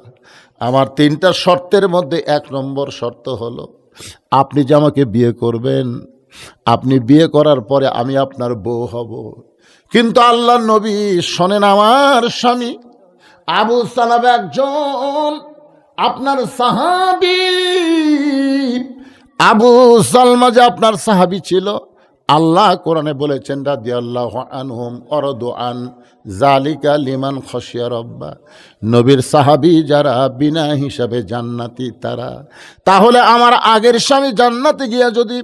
আমার 3টা শর্তের মধ্যে 1 নম্বর শর্ত হলো আপনি যে আমাকে বিয়ে করবেন, আপনি বিয়ে করার পরে আমি আপনার বউ হব। কিন্তু আল্লাহর নবী শোনেন, আমার স্বামী আবু সালামা একজন আপনার সাহাবী, আবু সালমা যে আপনার সাহাবী ছিল, আল্লাহ কোরআনে বলেছেন রাদিয়াল্লাহু আনহুম ওয়ারাদু আন যালিকা লিমান খাশিয়া রাব্বা। নবীর সাহাবী যারা বিনা হিসাবে জান্নাতি তারা। তাহলে আমার আগের স্বামী জান্নাতে গিয়া যদি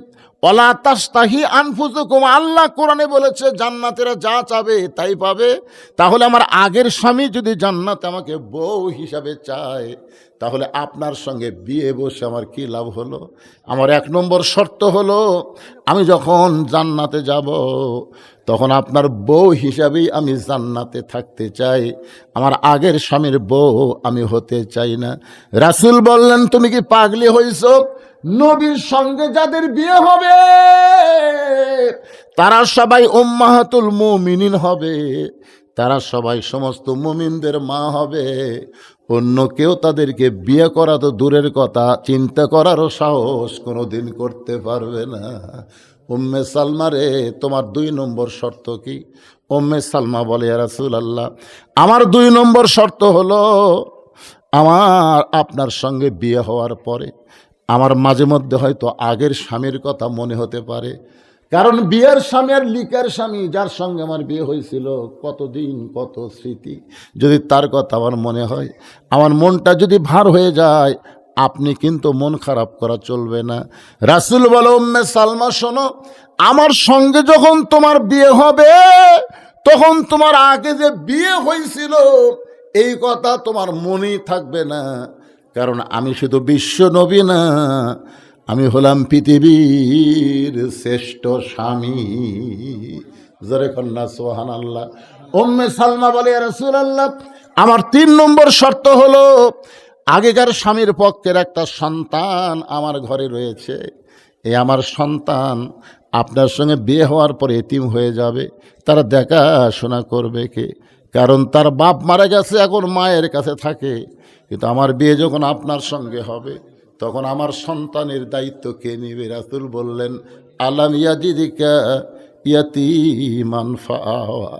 ওয়ালা তাস্তাহি আনফুসুকুম, আল্লাহ কোরআনে বলেছে জান্নাতেরা যা চাবে তাই পাবে, তাহলে আমার আগের স্বামী যদি জান্নাতে আমাকে বউ হিসাবে চায়, তাহলে আপনার সঙ্গে বিয়ে বসে আমার কি লাভ হলো? আমার 1 নম্বর শর্ত হলো, আমি যখন জান্নাতে যাব তখন আপনার বউ হিসাবেই আমি জান্নাতে থাকতে চাই, আমার আগের স্বামীর বউ আমি হতে চাই না। রাসূল বললেন, তুমি কি পাগলি হইছ? নবীর সঙ্গে যাদের বিয়ে হবে তারা সবাই উম্মাহাতুল মুমিনিন হবে, তারা সবাই সমস্ত মুমিনদের মা হবে। অন্য কেউ তাদেরকে বিয়ে করা তো দূরের কথা, চিন্তা করারও সাহস কোনোদিন করতে পারবে না। উম্মে সালমা রে, তোমার 2 নম্বর শর্ত কি? উম্মে সালমা বলে, ইয়া রাসূলুল্লাহ, আমার 2 নম্বর শর্ত হলো, আমার আপনার সঙ্গে বিয়ে হওয়ার পরে আমার মাঝে মধ্যে হয়তো আগের স্বামীর কথা মনে হতে পারে, কারণ বিয়ের স্বামী আর লিকের স্বামী, যার সঙ্গে আমার বিয়ে হয়েছিল, কতদিন কত স্মৃতি, যদি তার কথা আমার মনে হয়, আমার মনটা যদি ভার হয়ে যায়, আপনি কিন্তু মন খারাপ করা চলবে না। রাসূল বলে, উম্মে সালমা শোনো, আমার সঙ্গে যখন তোমার বিয়ে হবে তখন তোমার আগে যে বিয়ে হয়েছিল এই কথা তোমার মনেই থাকবে না, কারণ আমি শুধু বিশ্ব নবী না, আমি হলাম পৃথিবীর শ্রেষ্ঠ স্বামী। জোরে কন্যা সুবহানাল্লাহ। উম্মে সালমা বলে, ইয়া রাসূলুল্লাহ, আমার 3 নম্বর শর্ত হলো, আগেকার স্বামীর পক্ষের একটা সন্তান আমার ঘরে রয়েছে, এই আমার সন্তান আপনার সঙ্গে বিয়ে হওয়ার পরে এতিম হয়ে যাবে, তারা দেখাশোনা করবে কে? কারণ তার বাপ মারা গেছে, এখন মায়ের কাছে থাকে, কিন্তু আমার বিয়ে যখন আপনার সঙ্গে হবে তখন আমার সন্তানের দায়িত্ব কে নিবে? রাসূল বললেন, আলাম ইয়াজিদিকা ইয়াতীমান ফাআওয়া।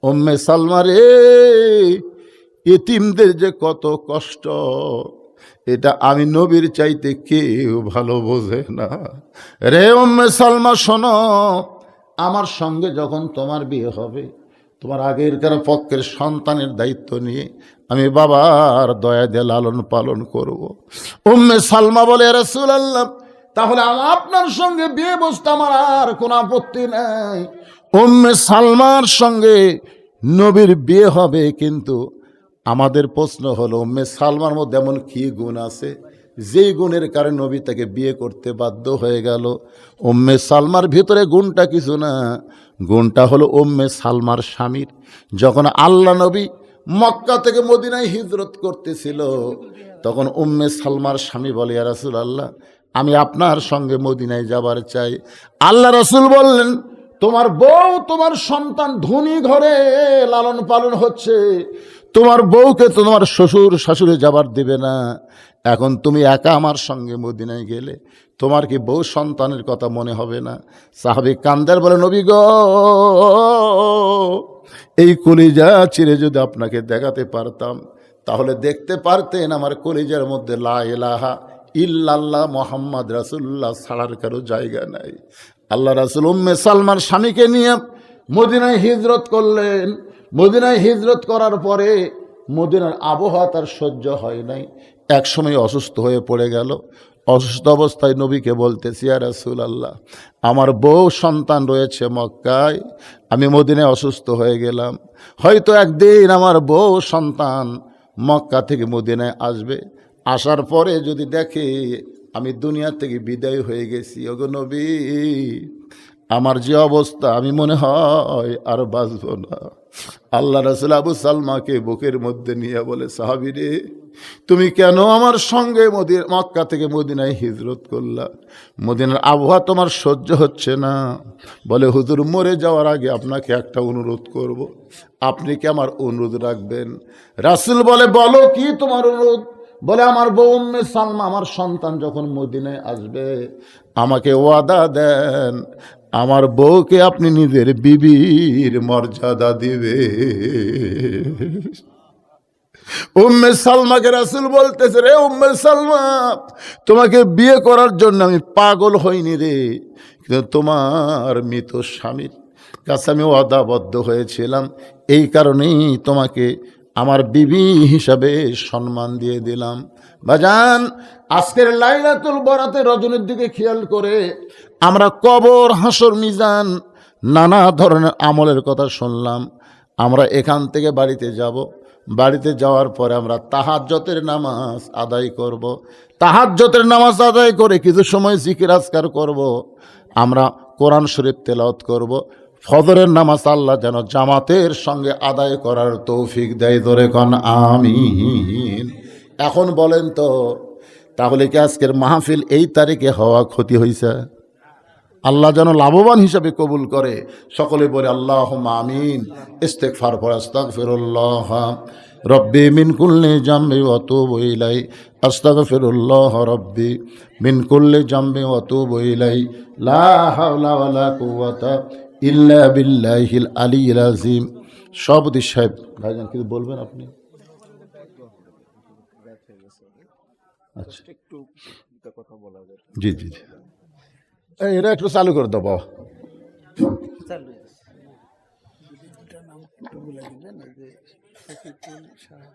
উম্মে সালমা রে, এতিমদের যে কত কষ্ট, এটা আমি নবীর চাইতে কেউ ভালো বোঝে না। রে উম্মে সালমা শোনো, আমার সঙ্গে যখন তোমার বিয়ে হবে, তোমার আগেরকার পক্ষের সন্তানের দায়িত্ব নিয়ে আমি বাবার দয়া দিয়ে লালন পালন করব। উম্মে সালমা বলে, ইয়া রাসূলুল্লাহ, তাহলে আপনার সঙ্গে বিয়ে বসতে আমার আর কোনো আপত্তি নাই। উম্মে সালমার সঙ্গে নবীর বিয়ে হবে, কিন্তু আমাদের প্রশ্ন হলো, উম্মে সালমার মধ্যে এমন কি গুণ আছে যেই গুণের কারণে নবী তাকে বিয়ে করতে বাধ্য হয়ে গেল? উম্মে সালমার ভিতরে গুণটা কিছু না, গুণটা হলো উম্মে সালমার স্বামীর। যখন আল্লাহ নবী মক্কা থেকে মদিনায় হিজরত করতেছিল, তখন উম্মে সালমার স্বামী বলে, ইয়া রাসূলুল্লাহ, আমি আপনার সঙ্গে মদিনায় যাবার চাই। আল্লাহ রাসূল বললেন, তোমার বউ, তোমার সন্তান ধনী ঘরে লালন পালন হচ্ছে, তোমার বউকে তোমার শ্বশুর শাশুড়ি যাবার দিবে না, এখন তুমি একা আমার সঙ্গে মদিনায় গেলে তোমার কি বউ সন্তানের কথা মনে হবে না? সাহাবী কান্দার বলে, নবী গো, এই কলিজা চিরে যদি আপনাকে দেখাতে পারতাম তাহলে দেখতে পারতেন আমার কলিজার মধ্যে লা ইলাহা ইল্লাল্লাহ মুহাম্মদ রাসূলুল্লাহ ছাড়ার কারো জায়গা নাই। আল্লাহ রাসূল উম্মে সালমার স্বামীকে নিয়ে মদিনায় হিজরত করলেন। মদিনায় হিজরত করার পরে মদিনার আবহাওয়া তার সহ্য হয় নাই, এক সময় অসুস্থ হয়ে পড়ে গেল। অসুস্থ অবস্থায় নবীকে বলতেছি, ইয়া রাসূলুল্লাহ, আমার বউ সন্তান রয়েছে মক্কায়, আমি মদিনায় অসুস্থ হয়ে গেলাম, হয়তো একদিন আমার বউ সন্তান মক্কা থেকে মদিনায় আসবে, আসার পরে যদি দেখে আমি দুনিয়া থেকে বিদায় হয়ে গেছি, ওগো নবী, আমার যে অবস্থা আমি মনে হয় আর বাঁচব না। আল্লাহ রাসূল আবু সালমাকে বুকের মধ্যে নিয়ে বলে, সাহাবী রে, তুমি কেন আমার সঙ্গে মক্কা থেকে মদিনায় হিজরত করলা? মদিনার আবহাওয়া তোমার সহ্য হচ্ছে না। বলে, হুজুর, মরে যাওয়ার আগে আপনাকে একটা অনুরোধ করব, আপনি কি আমার অনুরোধ রাখবেন? রাসূল বলে, বলো কি তোমার অনুরোধ? বলে, আমার বউ উম্মে সালমা, আমার সন্তান যখন মদিনায় আসবে, আমাকে ওয়াদা দেন আমার বউকে আপনি নিজের বিবির মর্যাদা দিবে। উম্মে সালমাকে রাসূল বলতেছে, রে উম্মে সালমা, তোমাকে বিয়ে করার জন্য আমি পাগল হইনি রে, কিন্তু তোমার মৃত স্বামীর কাছে আমি ওয়াদাবদ্ধ হয়েছিলাম, এই কারণেই তোমাকে আমার বিবি হিসাবে সম্মান দিয়ে দিলাম। বাজান, আজকের লাইলাতুল বরাতে রজনীর দিকে খেয়াল করে আমরা কবর, হাসর, মিজান, নানা ধরনের আমলের কথা শুনলাম। আমরা এখান থেকে বাড়িতে যাব, বাড়িতে যাওয়ার পরে আমরা তাহাজ্জুদের নামাজ আদায় করব। তাহাজ্জুদের নামাজ আদায় করে কিছু সময় জিকির আজকার করব, আমরা কোরআন শরীফ তেলাওয়াত করব। ফজরের নামাজ আল্লাহ যেন জামাতের সঙ্গে আদায় করার তৌফিক দেয়, ধরে কন আমিন। এখন বলেন তো, তাহলে কি আজকের মাহফিল এই তারিখে হওয়া ক্ষতি হয়েছে? আল্লাহ যেন লাভবান হিসাবে কবুল করে। সকলে বলে আল্লাহুম্মা আমিন। ইস্তিগফার পড়ে, আস্তাগফিরুল্লাহ রব্বি মিন কুল্লি জামবি ওয়া আতুবু ইলাই, আস্তাগফিরুল্লাহ রব্বি মিন কুল্লি জামবি ওয়া আতুবু ইলাই, লা হাওলা ওয়ালা কুওয়াতা ইল্লা বিল্লাহিল আলিয়্যিল আযীম। সভাপতি সাহেব, ভাইজান কিছু বলবেন আপনি? আচ্ছা, জি জি জি, এরা একটু চালু করে দেবো। চালু আছে। দুটা নাম একটু বলে দিবেন, এই যে শফিকুল সাহা।